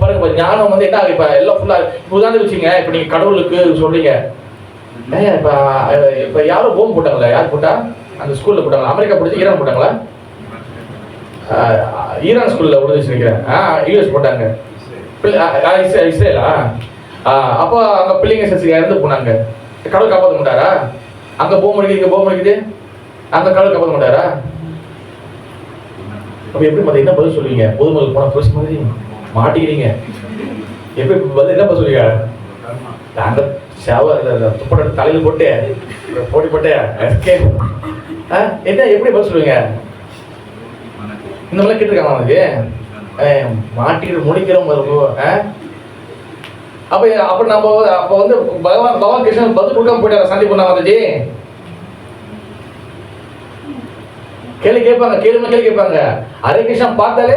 A: பாருங்க ஞானம் வந்து என்ன? இப்ப எல்லாம் ஃபுல்லா உதாரணம் வச்சுங்க. இப்ப நீங்க கடவுளுக்கு சொல்றீங்க, இப்ப யாரும் போம் போட்டாங்களா? யார் போட்டா? அந்த ஸ்கூல்ல போட்டாங்களா? அமெரிக்கா போட்டு ஈரான் போட்டாங்களா? ஈரான் ஸ்கூல்ல விடுதலை நினைக்கிறேன். யூஎஸ் போட்டாங்க. இஸ்ரேலா? அப்போ அங்க பிள்ளைங்க சசி இறந்து போனாங்க. கடவுள் காப்பாற்ற மாட்டாரா? அங்க போக முடியுது, இங்க போக முடியுது, அங்க கடவுள் காப்பாற்ற மாட்டாரா? அப்ப எப்படி மத்த என்ன பதில் சொல்லுவீங்க? பொதுமக்கள் போன பேச மாதிரி மாட்டிக்கிறீங்க. எப்படி பதில் என்ன பதில் சொல்லுவீங்க? நாங்க துப்பட தலையில போட்டு போட்டி போட்டு என்ன எப்படி பதில் சொல்லுவீங்க? இந்த மாதிரி கேட்டிருக்காங்க அவனுக்கு மாட்டிக்கிட்டு முடிக்கிறோம். அப்ப நம்ம அப்ப வந்து பகவான் கிருஷ்ணன் பதில் கொடுக்காம போயிட்டார சந்தி பண்ண வந்துச்சு. கேள்வி கேட்பாங்க, கேள்வி கேட்பாங்க. ஹரே கிருஷ்ணன் பார்த்தாலே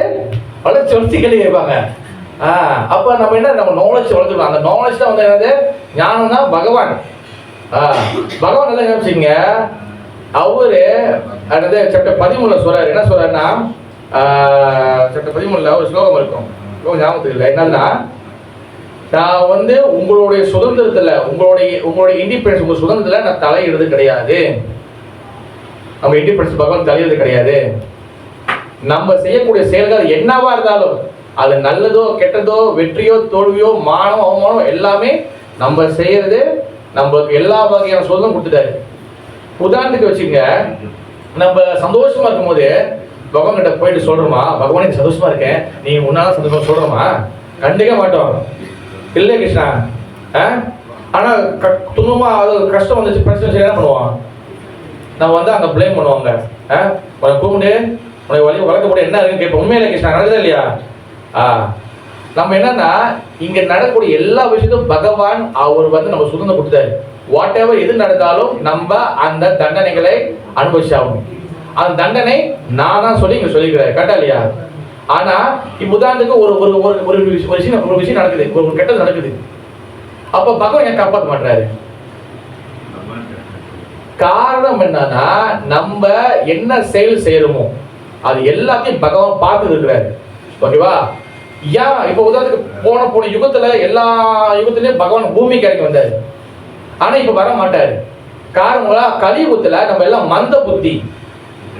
A: வளர்ச்சி வளர்ச்சி கேள்வி கேட்பாங்க. அப்ப நம்ம என்ன, நம்ம நாலேஜ் வளர்த்துக்கலாம். அந்த நாலேஜ் தான் வந்து என்னது, ஞானம் தான் பகவான். பகவான் என்ன நினைச்சீங்க, அவரு என்னது சாப்டர் 13 சொல்றாரு. என்ன சொல்றாருன்னா, சாப்டர் 13 ஒரு ஸ்லோகம் இருக்கும், ஞாபகத்துக்கு இல்லை. என்னன்னா, நான் வந்து உங்களுடைய சுதந்திரத்துல, உங்களுடைய இண்டிபெண்டன்ஸ், உங்க சுதந்திரத்துல நான் தலையிடுறது கிடையாது. நம்ம இண்டிபெண்டன்ஸ் பகவான் தலையிடுறது கிடையாது. நம்ம செய்யக்கூடிய செயல்கள் என்னவா இருந்தாலும், அது நல்லதோ கெட்டதோ, வெற்றியோ தோல்வியோ, மானம் அவமானம், எல்லாமே நம்ம செய்யறது நம்மளுக்கு எல்லா வகையான சுதந்திரம் கொடுத்துட்டாரு. உதாரணத்துக்கு வச்சுங்க, நம்ம சந்தோஷமா இருக்கும் போது பகவான் கிட்ட போயிட்டு சொல்றோமா, பகவான் சந்தோஷமா இருக்கேன், நீங்க முன்னால சந்தோஷமா சொல்றோமா? கண்டிக்க மாட்டோம், இல்லை கிருஷ்ணா. ஆனா துன்பமா அது கஷ்டம் வந்துச்சு, பிரச்சனை என்ன பண்ணுவோம், நம்ம வந்து அங்க பிளேம் பண்ணுவாங்க. உனக்கு கூப்பிட்டு உனக்கு வழி வளர்க்கப்பட என்ன இருக்குன்னு கேட்போம். உண்மையில கிருஷ்ணா நடக்குதா இல்லையா? நம்ம என்னன்னா, இங்க நடக்கக்கூடிய எல்லா விஷயத்தையும் பகவான் அவர் வந்து நம்ம சுதந்திரம் கொடுத்தாரு. வாட் எவர் எது நடந்தாலும் நம்ம அந்த தண்டனைகளை அனுபவிச்சாகணும். அந்த தண்டனை நான் தான் சொல்லி இங்க சொல்லிக்கிறேன், கரெக்டா இல்லையா? ஆனா இப்ப உதாரணத்துக்கு ஒரு விஷயம் நடக்குது, ஒரு கெட்டது நடக்குது. அப்ப பகவான் ஏன் காப்பாற்ற மாட்டாரு? காரணம் என்னன்னா, நம்ம என்ன செயல் செய்யறோமோ அது எல்லாத்தையும் பகவான் பார்த்து இருக்கிறாரு. ஓகேவா? ஏன் இப்ப உதாரணத்துக்கு போன யுகத்துல எல்லா யுகத்திலயும் பகவான் பூமிக்கு இறங்கி வந்தாரு. ஆனா இப்ப வர மாட்டாரு. காரணம், கலியுகத்துல நம்ம எல்லாம் மந்த புத்தி.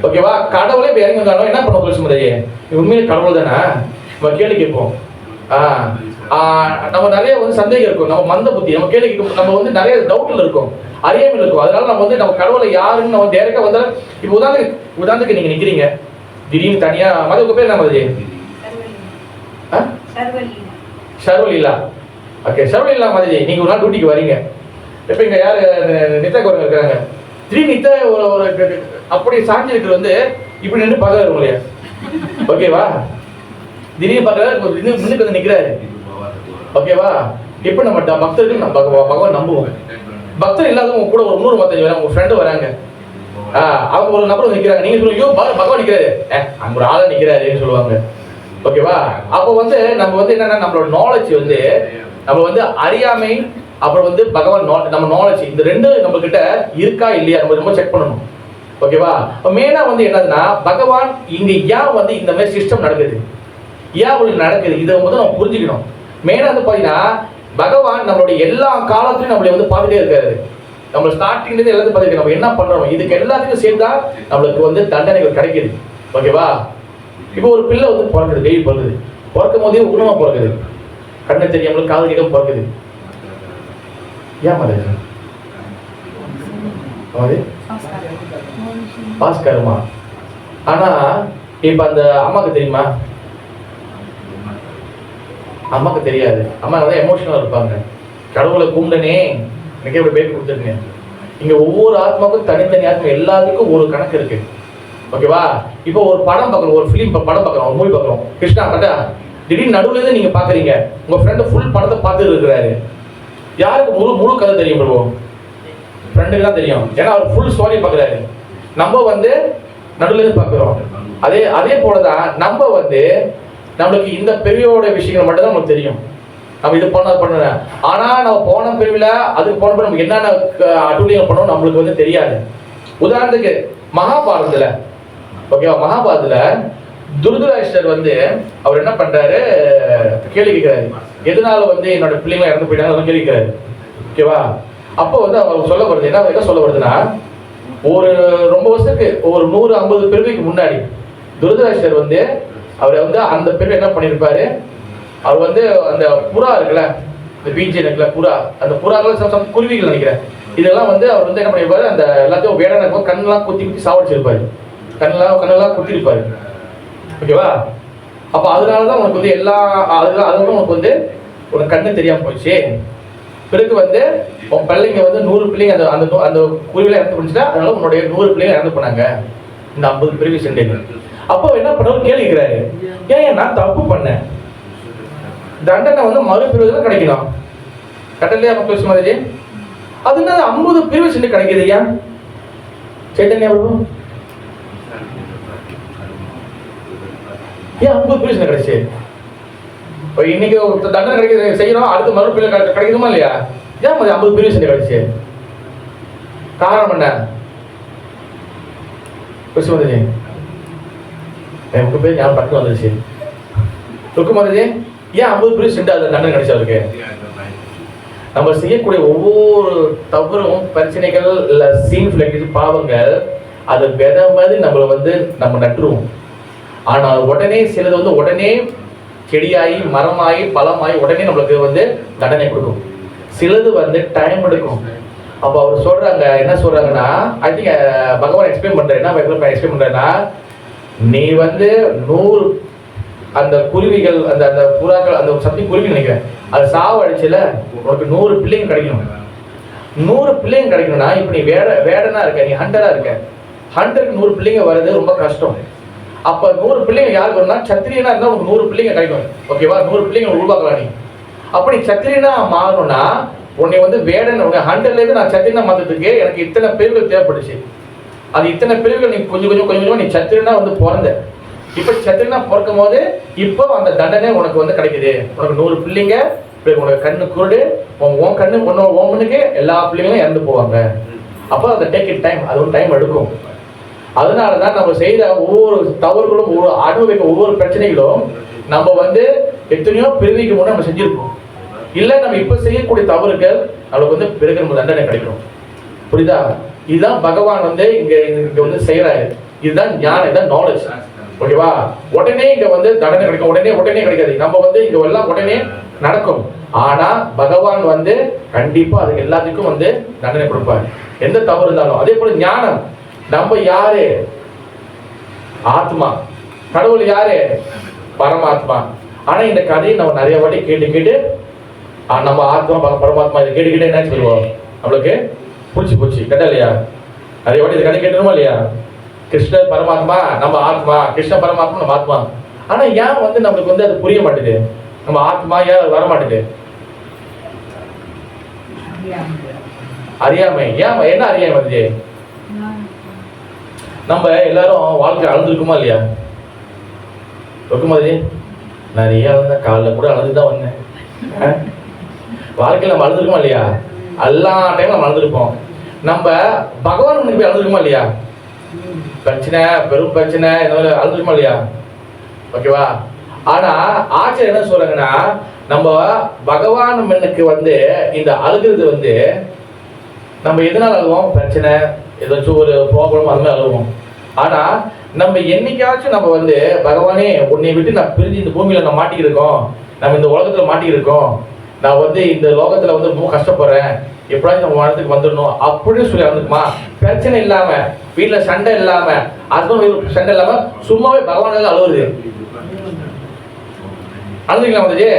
A: ஓகேவா? கடவுளே இப்ப இறங்கி வந்தாலும் என்ன பண்ண சொல்லுங்க, உண்மையிலே கடவுள் தானே நம்ம கேள்வி கேட்போம். நம்ம நிறைய வந்து சந்தேகம் இருக்கும், நம்ம மந்த புத்தி, நம்ம கேள்வி கேட்கும், நம்ம வந்து நிறைய டவுட்ல இருக்கும், அறியாமல் இருக்கும். அதனால நம்ம வந்து நம்ம கடவுளை யாருன்னு நம்ம டேரக்டா வந்தாலும், இப்ப உதாரணத்துக்கு நீங்க நிக்கிறீங்க, திடீர்னு தனியா மத உங்க பேர் என்ன மதி? சர்வலீலா. ஓகே, சர்வலீலா மாதிரி நீங்க ஒரு நாள் டியூட்டிக்கு வரீங்க. இப்ப இங்க யாரு நித்தா கோரங்க இருக்காங்க, திடீர்னு நித்த ஒரு அப்படி சாஞ்சி இருக்கிற வந்து இப்படி நின்று பார்க்கறாரு உங்களையா. ஓகேவா? திடீர்னு பார்க்கறாரு, முன்னுக்கு வந்து நிக்கிறாரு. ஓகேவா? இப்ப நம்ம பக்தர்கள் பகவான் நம்புவோம். பக்தர் இல்லாதவங்க கூட ஒரு 135 வராங்க, உங்க ஃப்ரெண்டு வராங்க, அவங்க ஒரு நபர் நிக்கிறாங்க, நீங்க சொல்லுவீங்க பகவான் நிக்கிறாரு, அங்க ஒரு ஆளா நிக்கிறாருன்னு சொல்லுவாங்க. ஓகேவா? அப்போ வந்து நம்ம வந்து என்னன்னா, நம்மளோட நாலேஜ் வந்து நம்ம வந்து அறியாமை, அப்புறம் வந்து பகவான் நம்ம நாலேஜ், இந்த ரெண்டு நம்ம கிட்ட இருக்கா இல்லையா நம்ம ரொம்ப செக் பண்ணணும். ஓகேவா? மெயினா வந்து என்னதுன்னா, பகவான் இங்க ஏன் வந்து இந்த மாதிரி சிஸ்டம் நடக்குது, ஏன் அவங்களுக்கு நடக்குது, இதை வந்து நம்ம புரிஞ்சுக்கணும். மெயினா வந்து பாத்தீங்கன்னா, பகவான் நம்மளுடைய எல்லா காலத்திலையும் நம்மளை வந்து பார்த்துட்டே இருக்காரு. நம்ம ஸ்டார்டிங்லேருந்து எல்லாத்தையும் பார்த்துக்க, நம்ம என்ன பண்றோம் இதுக்கு எல்லாத்துக்கும் சேர்ந்தா நம்மளுக்கு வந்து தண்டனைகள் கிடைக்குது. ஓகேவா? இப்போ ஒரு பிள்ளை வந்து பிறக்குது, டெய்லி பிறகுது, பிறக்கும் போதே உருவமா பிறக்குது, கண்ணு தெரியாமல் காது கேட்காம பிறக்குது. ஏன் மாதிரி பாஸ்கரமா? ஆனா இப்ப அந்த அம்மாக்கு தெரியுமா? அம்மாக்கு தெரியாது. அம்மா தான் எமோஷனலா இருப்பாங்க. கடவுளை கும்பிடனே எனக்கு எப்படி பேர் கொடுத்துருங்க. இங்க ஒவ்வொரு ஆத்மாவுக்கும் தனித்தனி ஆத்மா, எல்லாத்துக்கும் ஒரு கணக்கு இருக்கு. ஓகேவா? இப்போ ஒரு படம் பார்க்குறோம், ஒரு ஃபிலிம் படம் பார்க்குறோம், ஒரு மூவி பார்க்குறோம், கிருஷ்ணா கரெக்டா? திடீர்னு நடுவுல இருந்து நீங்க பாக்குறீங்க, உங்க ஃப்ரெண்டு ஃபுல் படத்தை பார்த்துட்டு இருக்கிறாரு. யாருக்கு முழு கதை தெரியும் ப்ரோ? ஃப்ரெண்டுக்கு தான் தெரியும், ஏன்னா அவர் ஃபுல் ஸ்டோரி பார்க்குறாரு. நம்ம வந்து நடுவுல இருந்து பார்க்குறோம். அதே போலதான் நம்ம வந்து நம்மளுக்கு இந்த பிரிவோட விஷயங்கள் மட்டும் தான் நமக்கு தெரியும். நம்ம இது பண்ண ஆனா நம்ம போன பிரிவில் அதுக்கு போன நமக்கு என்னென்ன அட்டூழியம் பண்ணோம் நம்மளுக்கு வந்து தெரியாது. உதாரணத்துக்கு மகாபாரதத்துல, ஓகேவா, மகாபாரதத்துல துருதராஷ்டர் வந்து அவர் என்ன பண்றாரு, கேள்வி கேட்கிறாரு, எதனால வந்து என்னோட பிள்ளைங்க இறந்து போயிட்டாங்க கேள்வி கேட்கிறாரு. ஓகேவா? அப்போ வந்து அவர் சொல்ல வருது, என்ன சொல்ல வருதுன்னா, ஒரு ரொம்ப வருஷத்துக்கு ஒரு 150 பிறவிக்கு முன்னாடி துருதராஷ்டர் வந்து அவர் வந்து அந்த பிறவி என்ன பண்ணியிருப்பாரு, அவர் வந்து அந்த புறா இருக்குல்ல, இந்த பீஜன் இருக்குல்ல புறா, அந்த புறாக்கள் குருவிகள் நினைக்கிறேன், இதெல்லாம் வந்து அவர் வந்து என்ன பண்ணியிருப்பாரு, அந்த எல்லாத்தையும் வேடனை கண்ணெல்லாம் குத்தி சாவடிச்சிருப்பாரு, கண்ணெல்லாம் குத்திருப்பாரு. ஓகேவா? அப்ப அதனாலதான் உனக்கு வந்து எல்லா அதனால உனக்கு வந்து உனக்கு கண்ணு தெரியாம போச்சு. பிறகு வந்து உன் பிள்ளைங்க வந்து 100 பிள்ளைங்க அந்த அந்த அந்த குருவில இறந்து போச்சுட்டா, அதனால உன்னுடைய 100 பிள்ளைங்க இறந்து போனாங்க இந்த 50 பிரிவு சென்டேங்க. அப்போ என்ன பண்ணுவாரு கேள்விக்கிறாரு, ஏன் நான் தப்பு பண்ணேன், தண்டனை வந்து மறுபிரிவுதான் கிடைக்கணும், கட்டளையா மக்கள் சுமாரி அதனால 50 பிரிவு சென்று கிடைக்குது. ஏன் சைத்தன்யா பிரபு ஏன் 50 பிரிவு சென்று கிடைச்சு? இப்போ இன்னைக்கு தண்டனை கிடைக்கிறது செய்யணும், அடுத்து மறுபிரிவு கிடைக்குதுமா இல்லையா? ஏன் 50 பிரிவு சென்று கிடைச்சு? காரணம் என்ன? வந்துச்சு எனக்கு பேர் ஞாபகம் பட்டு வந்துருச்சு. ருக்குமாரி ஏன் 50 பிரிவு சென்று அது தண்டனை கிடைச்சா இருக்கு? நம்ம செய்யக்கூடிய ஒவ்வொரு தவறும் பிரச்சனைகள் இல்ல சீன் பாவங்கள் அது வித மாதிரி நம்மள வந்து நம்ம நட்டுருவோம். ஆனால் உடனே சிலது வந்து உடனே செடியாகி மரமாகி பழமாகி உடனே நம்மளுக்கு வந்து தண்டனை கொடுக்கும். சிலது வந்து டைம் எடுக்கும். அப்போ அவர் சொல்றாங்க, என்ன சொல்றாங்கன்னா, ஐ திங்க் பகவான் எக்ஸ்பிளைன் பண்றேன். என்ன எக்ஸ்பிளைன் பண்றேன்னா, நீ வந்து 100 அந்த குருவிகள் அந்த அந்த புறாக்கள் அந்த சக்தி குருவி நினைக்கிறேன் அது சாவடிச்சுல உனக்கு 100 பிள்ளைங்க கிடைக்கணும். 100 பிள்ளைங்க கிடைக்கணும்னா இப்ப நீ வேடனா இருக்க, நீ ஹண்டரா இருக்க. ஹண்டருக்கு 100 பிள்ளைங்க வர்றது ரொம்ப கஷ்டம். அப்ப 100 பிள்ளைங்க யாருக்கு வரும்னா சத்திரியனா இருந்தா உனக்கு 100 பிள்ளைங்க கிடைக்கும். ஓகேவா? 100 பிள்ளைங்க உருவாக்கலாம் நீ. அப்படி சத்திரியனா மாறணும்னா உன்னை வந்து வேடன் உன்னை ஹண்டர்ல இருந்து நான் சத்திரியனா மாற்றதுக்கு எனக்கு இத்தனை பிரிவுகள் தேவைப்பட்டுச்சு. அது இத்தனை பிரிவுகள் நீ கொஞ்சம் கொஞ்சமா நீ சத்திரியனா வந்து பிறந்த. இப்ப சத்திரனா பிறக்கும் போது இப்போ அந்த தண்டனை உனக்கு வந்து கிடைக்குது. உனக்கு 100 பிள்ளைங்க, உனக்கு கண்ணு குருடு, உன் கண்ணு ஒன்னுக்கு எல்லா பிள்ளைங்களும் இறந்து போவாங்க. அப்போ அதை டேக் இட் டைம், அது ஒரு டைம் எடுக்கும். அதனாலதான் நம்ம செய்த ஒவ்வொரு தவறுகளும் அனுபவிக்க ஒவ்வொரு பிரச்சனைகளும் நம்ம வந்து எத்தனையோ பிறவிக்கு முன்னே நம்ம செஞ்சிருப்போம். இல்ல நம்ம இப்ப செய்யக்கூடிய தவறுகள் நம்மளுக்கு வந்து பிறகு நம்ம தண்டனை கிடைக்கும். புரியுதா? இதுதான் பகவான் வந்து இங்க வந்து செய்யறாரு. இதுதான் ஞானம், இதுதான் நாலேஜ். ஓகேவா? உடனே இங்க வந்து தண்டனை கிடைக்கும், உடனே கிடைக்காது. நம்ம வந்து இங்க எல்லாம் உடனே நடக்கும். ஆனா பகவான் வந்து கண்டிப்பா அதுக்கு எல்லாத்துக்கும் வந்து தண்டனை கொடுப்பாரு, எந்த தவறு இருந்தாலும். அதே போல ஞானம், நம்ம யாரு? ஆத்மா. கடவுள் யாரு? பரமாத்மா. ஆனா இந்த கதையை நம்ம நிறைய வாட்டி கேட்டு நம்ம ஆத்மா பரமாத்மா இதை கேட்டு என்ன சொல்லுவோம், நம்மளுக்கு பிடிச்சி போச்சு. கேட்டா இல்லையா? நிறைய வாட்டி இந்த கதை கேட்டணுமா இல்லையா? கிருஷ்ணர் பரமாத்மா, நம்ம ஆத்மா. கிருஷ்ண பரமாத்மா, நம்ம ஆத்மா. ஆனா ஏன் வந்து நம்மளுக்கு வந்து அது புரிய மாட்டேது? நம்ம ஆத்மா ஏன் வர மாட்டேது? அறியாமை. ஏன் என்ன அறியாமை வருது? நம்ம எல்லாரும் வாழ்க்கை அழுதுருக்குமா இல்லையா? இருக்கும்போது நிறைய அழுந்த, காலைல கூட அழுதுதான் வந்தேன். வாழ்க்கையில் நம்ம அழுதுருக்கோமா இல்லையா? எல்லா டைமும் நம்ம அழுதுருப்போம். நம்ம பகவான் முன்னாடி போய் அழுதுருக்குமா இல்லையா? பிரச்சனை, பெரும் பிரச்சனை, இந்த மாதிரி அழுதுருக்குமா இல்லையா? ஓகேவா? ஆனா ஆச்சரியம் என்ன சொல்றாங்கன்னா, நம்ம பகவான் முன்னுக்கு வந்து இந்த அழுகிறது வந்து நம்ம எதனால அழுவோம்? பிரச்சனை, ஏதாச்சும் ஒரு ப்ராப்ளம், அது மாதிரி அழுவோம். ஆனா நம்ம என்னைக்காச்சும் நம்ம வந்து பகவானே உன்னை விட்டு நான் பிரிஞ்சு இந்த பூமியில நான் மாட்டிக்கிருக்கோம், நம்ம இந்த உலகத்துல மாட்டிக்கிருக்கோம், நான் வந்து இந்த லோகத்துல வந்து ரொம்ப கஷ்டப்படுறேன், எப்படாச்சும் நம்ம இடத்துக்கு வந்துடணும் அப்படின்னு சொல்லி வந்துக்குமா? பிரச்சனை இல்லாம, வீட்டுல சண்டை இல்லாம, ஹஸ்பண்ட் சண்டை இல்லாம சும்மாவே பகவானால அழுவுது. அழுதுங்களா வந்துச்சு?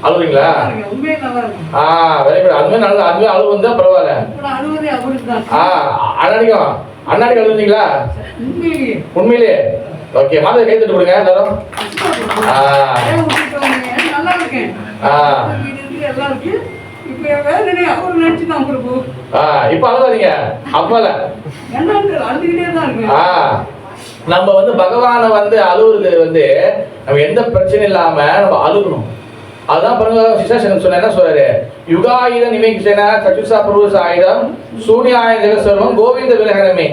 A: அழுவீங்களா? Very good. அதுவே அழுவு வந்தா பரவாயில்ல. அண்ணாடிக்கு அழுவீங்களா? உண்மையிலே? ஓகே, மாதிரி கை தட்டு கொடுங்க எல்லாரும். இப்ப அழுவாதீங்க. அப்பல நம்ம வந்து பகவானை வந்து அழுவுறது வந்து நம்ம எந்த பிரச்சனை இல்லாம நம்ம அழுகணும். அதுதான் பாருங்க, சிசாசனம் சொன்ன என்ன சொல்றாரு? யுகாயுத நிமிஷன சச்சுசா புருஷ ஆயுதம் சூனியாய ஜெகசர்வம் கோவிந்த விலகனமே.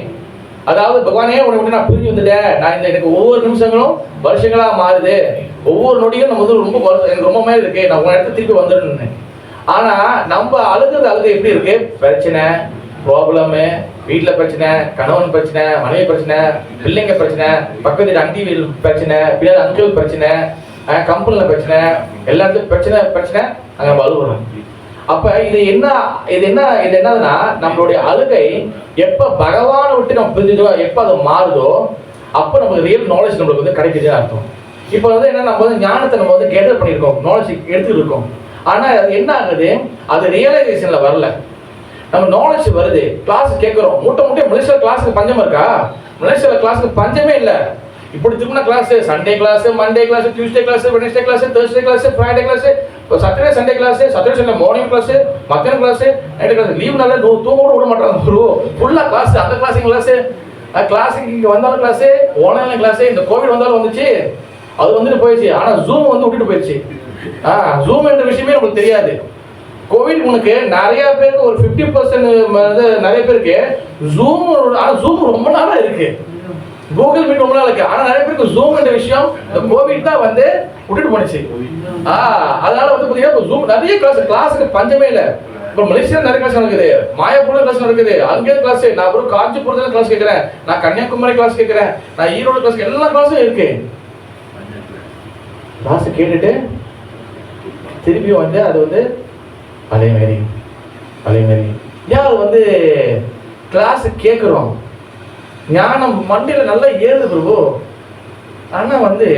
A: அதாவது பகவானே உன்னை விட்டு நான் பிரிஞ்சு வந்துட்டேன், நான் இந்த எனக்கு ஒவ்வொரு நிமிஷங்களும் வருஷங்களா மாறுது, ஒவ்வொரு நொடியும் நம்ம வந்து ரொம்ப எனக்கு ரொம்ப மாதிரி இருக்கு, நான் உங்க இடத்துல திருப்பி வந்துடணும். ஆனா நம்ம அழுது எப்படி இருக்கு? பிரச்சனை, ப்ராப்ளமு, வீட்டில் பிரச்சனை, கணவன் பிரச்சனை, மனைவி பிரச்சனை, பிள்ளைங்க பிரச்சனை, பக்கத்து அண்டி பிரச்சனை, பின்னாடி அங்கிள் பிரச்சனை, கம்பெனியில் பிரச்சனை, எல்லாத்துக்கும் பிரச்சனை அங்கே நம்ம அழுகணும். அப்ப இது என்னதுன்னா நம்மளுடைய அழுகை எப்ப பகவானை விட்டு நம்ம பிரிஞ்சுதோ, எப்ப அது மாறுதோ, அப்ப நமக்கு ரியல் நாலேஜ் நம்மளுக்கு வந்து கிடைக்குதுன்னு அர்த்தம். இப்போ வந்து என்ன, நம்ம வந்து ஞானத்தை நம்ம வந்து கேதர் பண்ணியிருக்கோம், நாலேஜ் எடுத்துட்டு இருக்கோம். ஆனா அது என்ன ஆகுது, அது ரியலைசேஷன்ல வரல. நம்ம நாலேஜ் வருது, கிளாஸ் கேட்கிறோம், மூட்டை மலேசியா கிளாஸுக்கு பஞ்சம் இருக்கா? மலேசியால கிளாஸுக்கு பஞ்சமே இல்லை. இப்படி திரும்பின class, Sunday class, Monday class, Tuesday class, Wednesday class, Thursday class, Friday class, Saturday Sunday class, Saturday Sunday morning class, மத்தியான கிளாஸ், நைட் கிளாஸ், லீவ் நாள தூங்க கூட விட மாட்டாங்க. ஃபுல்லா கிளாஸ், அந்த கிளாஸுக்கு இங்க வந்தாலும் கிளாஸ், ஆன்லைன் கிளாஸ். இந்த கோவிட் வந்தாலும் வந்துச்சு, அது வந்துட்டு போயிடுச்சு. ஆனா ஜூம் வந்து விட்டுட்டு போயிடுச்சு. ஜூம் என்ற விஷயமே நமக்கு தெரியாது. கோவிட் உனக்கு நிறைய பேருக்கு ஒரு 50% நிறைய பேருக்கு ஜூம், ஆனா ஜூம் ரொம்ப நாளா இருக்கு, கூகுள் மீட் ரொம்ப நாள் இருக்கு. ஆனா நிறைய பேருக்கு ஜூம் என்ற விஷயம் இந்த கோவிட் தான் வந்து விட்டுட்டு போனுச்சு. அதனால வந்து பாத்தீங்கன்னா ஜூம் நிறைய கிளாஸுக்கு பஞ்சமே இல்லை. இப்போ மலேசியா நிறைய கிளாஸ் நடக்குது, மாயாப்பூர் கிளாஸ் நடக்குது, அங்கே கிளாஸ், நான் ஒரு காஞ்சிபுரத்துல கிளாஸ் கேட்கிறேன், நான் கன்னியாகுமரி கிளாஸ் கேட்கிறேன், நான் ஈரோடு கிளாஸ், எல்லா கிளாஸும் இருக்கு. கிளாஸ் கேட்டுட்டு திருப்பியும் வந்து அது வந்து பழைய மாதிரி ஏன் அது வந்து கிளாஸ் கேட்குறோம், ஞானம் மண்டையில நல்லா ஏறுது பிரபு, ஆனா வந்து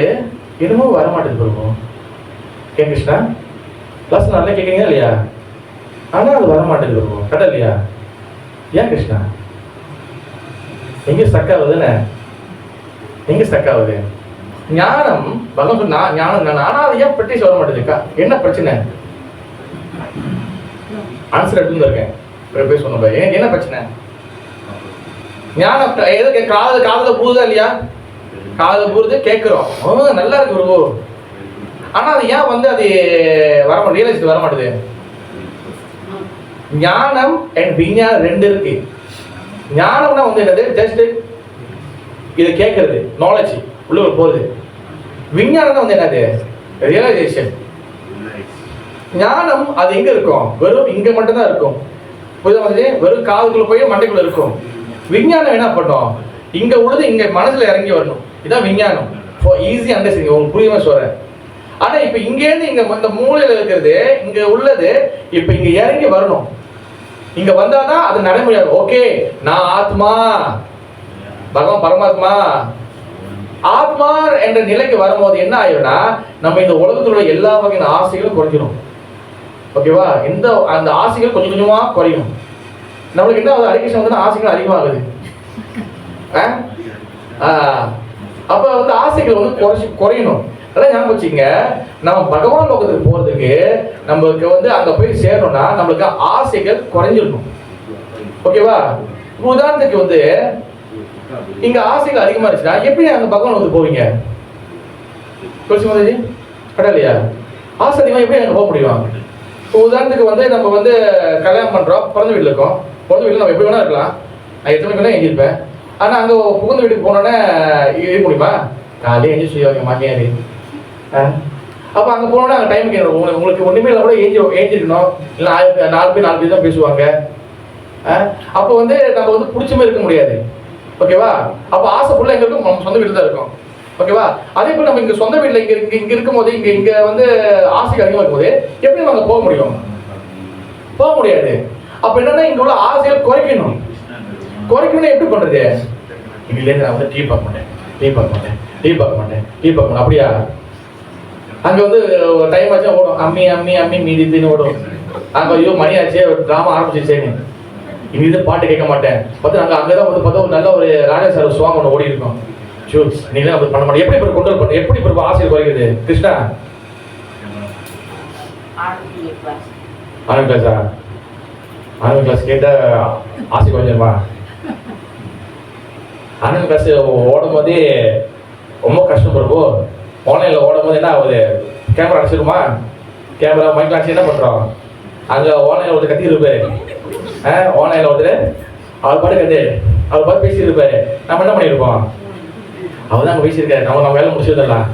A: என்னமோ வரமாட்டேது பிரபு. ஏன் கிருஷ்ணா, கிளாஸ் நல்லா கேட்குறீங்க இல்லையா, ஆனா அது வரமாட்டேது பிரபு, கரெக்டா இல்லையா? ஏன் கிருஷ்ணா, எங்க ஸ்டக் ஆகுதுன்னு, எங்க ஸ்டக் ஆகுது? ஞானம் பகவான் ஞானம், ஆனா அது ஏன் பிரிட்டிஷ் வர மாட்டேதுக்கா? என்ன பிரச்சனை? ஆன்சர் எடுத்து இருக்கேன் போய் சொன்ன, என்ன பிரச்சனை? ஞானம் எது காதுல பூதா இல்லையா? காதுல பூருது, கேட்கிறோம், நல்லா இருக்கு குரு, ஆனா அது ஏன் வந்து அது வர ரியலைஸ் வர மாட்டேது? ஞானம் அண்ட் விஞ்ஞானம் ரெண்டு இருக்கு. ஞானம்னா வந்து என்னது, ஜஸ்ட் இதை கேட்கறது, நாலேஜ் உள்ள போகுது. விஞ்ஞானம் வந்து என்னது, ரியலைசேஷன். ஞானம் அது எங்க இருக்கும், வெறும் இங்க மட்டும் தான் இருக்கும். வெறும் காதுக்குள்ள போய் மண்டைக்குள்ள இருக்கும். விஞ்ஞானம் என்ன பண்ணும், இங்க உள்ளது இங்க மனசுல இறங்கி வரணும். இதான் விஞ்ஞானம். ஈஸி அண்டர்ஸ்டாண்டிங், உங்களுக்கு புரியுமா சொல்றேன். ஆனா இப்ப இங்க இருந்து இங்க இந்த மூளையில இருக்கிறது, இங்க உள்ளது இப்ப இங்க இறங்கி வரணும். இங்க வந்தாதான் அது நடைமுறையாகும். ஓகே, நான் ஆத்மா, பகவான் பரமாத்மா, ஆத்மா என்ற நிலைக்கு வரும்போது என்ன ஆயிடும்னா, நம்ம இந்த உலகத்துல உள்ள எல்லா வகையான ஆசைகளும் குறைஞ்சிடும். ஓகேவா? அந்த ஆசைகள் கொஞ்சம் கொஞ்சமா குறையும். நம்மளுக்கு என்ன ஆகுது, அடிக்கேஷன் வந்து ஆசைகள் அதிகமாகுது. அப்ப வந்து ஆசைகள் வந்து குறையணும். அதான் ஞாபகம் வச்சுங்க, நம்ம பகவான் லோகத்துக்கு போறதுக்கு நம்மளுக்கு வந்து அங்க போய் சேரணும்னா நம்மளுக்கு ஆசைகள் குறைஞ்சிடணும். ஓகேவா? உதாரணத்துக்கு வந்து இங்க ஆசைகள் அதிகமா இருந்துச்சுன்னா எப்படி அங்க பகவான் வந்து போவீங்க? துளசி மாதாஜி கடலையா? ஆசை அதிகமா எப்படி அங்க போக முடியும்? உதாரணத்துக்கு வந்து நம்ம வந்து கல்யாணம் பண்றோம், பிறந்த வீட்டுல இருக்கோம். பிறந்த வீட்டுல நம்ம எப்படி வேணா இருக்கலாம், நான் எத்தனை மணி வேணா எழுந்திருப்பேன். ஆனா அங்க புகுந்த வீட்டுக்கு போனோன்னே இருக்க முடியுமா? காலையே எழுதி செய்வாங்க மாமியாரு. அப்ப அங்க போனோன்னா அங்க டைம் கேட்கணும். உங்களுக்கு ஒண்ணுமே இல்லை கூட ஏஞ்சிருக்கணும், இல்லை 4 பேர் தான் பேசுவாங்க. அப்போ வந்து நம்ம வந்து பிடிச்ச மாதிரி இருக்க முடியாது. ஓகேவா? அப்போ ஆசை ஃபுல்லாக எங்க இருக்கும், நம்ம சொந்த வீட்டில் தான் இருக்கும். ஓகேவா? அதே போல் நம்ம இங்கே சொந்த வீட்டில் இங்கே இருக்கும்போது இங்கே வந்து ஆசைகள் அதிகமாக இருக்கும்போது எப்படி நம்ம அங்கே போக முடியும்? போக முடியாது. அப்போ என்னன்னா இங்கே உள்ள ஆசைகள் குறைக்கணும். குறைக்கணும்னா எப்படி பண்ணுறது? இங்கிலேருந்து நான் வந்து டீ பார்க்க மாட்டேன். அப்படியா? அங்கே வந்து டைம் ஆச்சா ஓடும், அம்மி மீதி ஓடும். அங்கே ஐயோ மணி ஆச்சு, ட்ராமா ஆரம்பிச்சிச்சேன்னு இங்கே பாட்டு கேட்க மாட்டேன். பார்த்து நாங்கள் அங்கே தான் வந்து பார்த்தா ஒரு நல்ல ஒரு ராஜா சார் சாங் ஒன்று ஓடி இருக்கும். ஷூஸ் நீங்களே அப்படி பண்ண மாட்டேன். எப்படி இப்போ கொண்டு பண்ண, எப்படி இப்போ ஆசையை குறைக்குது கிருஷ்ணா? ஆன்லைன் கிளாஸா? ஆன்லைன் கிளாஸ் கேட்டால் ஆசை குறைஞ்சிருமா? ஆன்லைன் கிளாஸ் ஓடும் போதே ரொம்ப கஷ்டம் இருக்கும். ஆன்லைனில் ஓடும் போது என்ன ஆகுது, கேமரா அடிச்சிருமா? கேமரா மைக்கில் அடிச்சு என்ன பண்ணுறோம்? அங்கே ஆன்லைனில் ஒருத்தர் கத்திட்டு இருப்பாரு. ஆன்லைனில் ஒருத்தர் அவர் பாட்டு கட்டு, அவர் பார்த்து பேசிட்டு இருப்பாரு. நம்ம என்ன பண்ணியிருப்போம்? அவர் தான் அங்கே பேசியிருக்காரு, நம்ம வேலை முடிச்சிருந்தலாம்.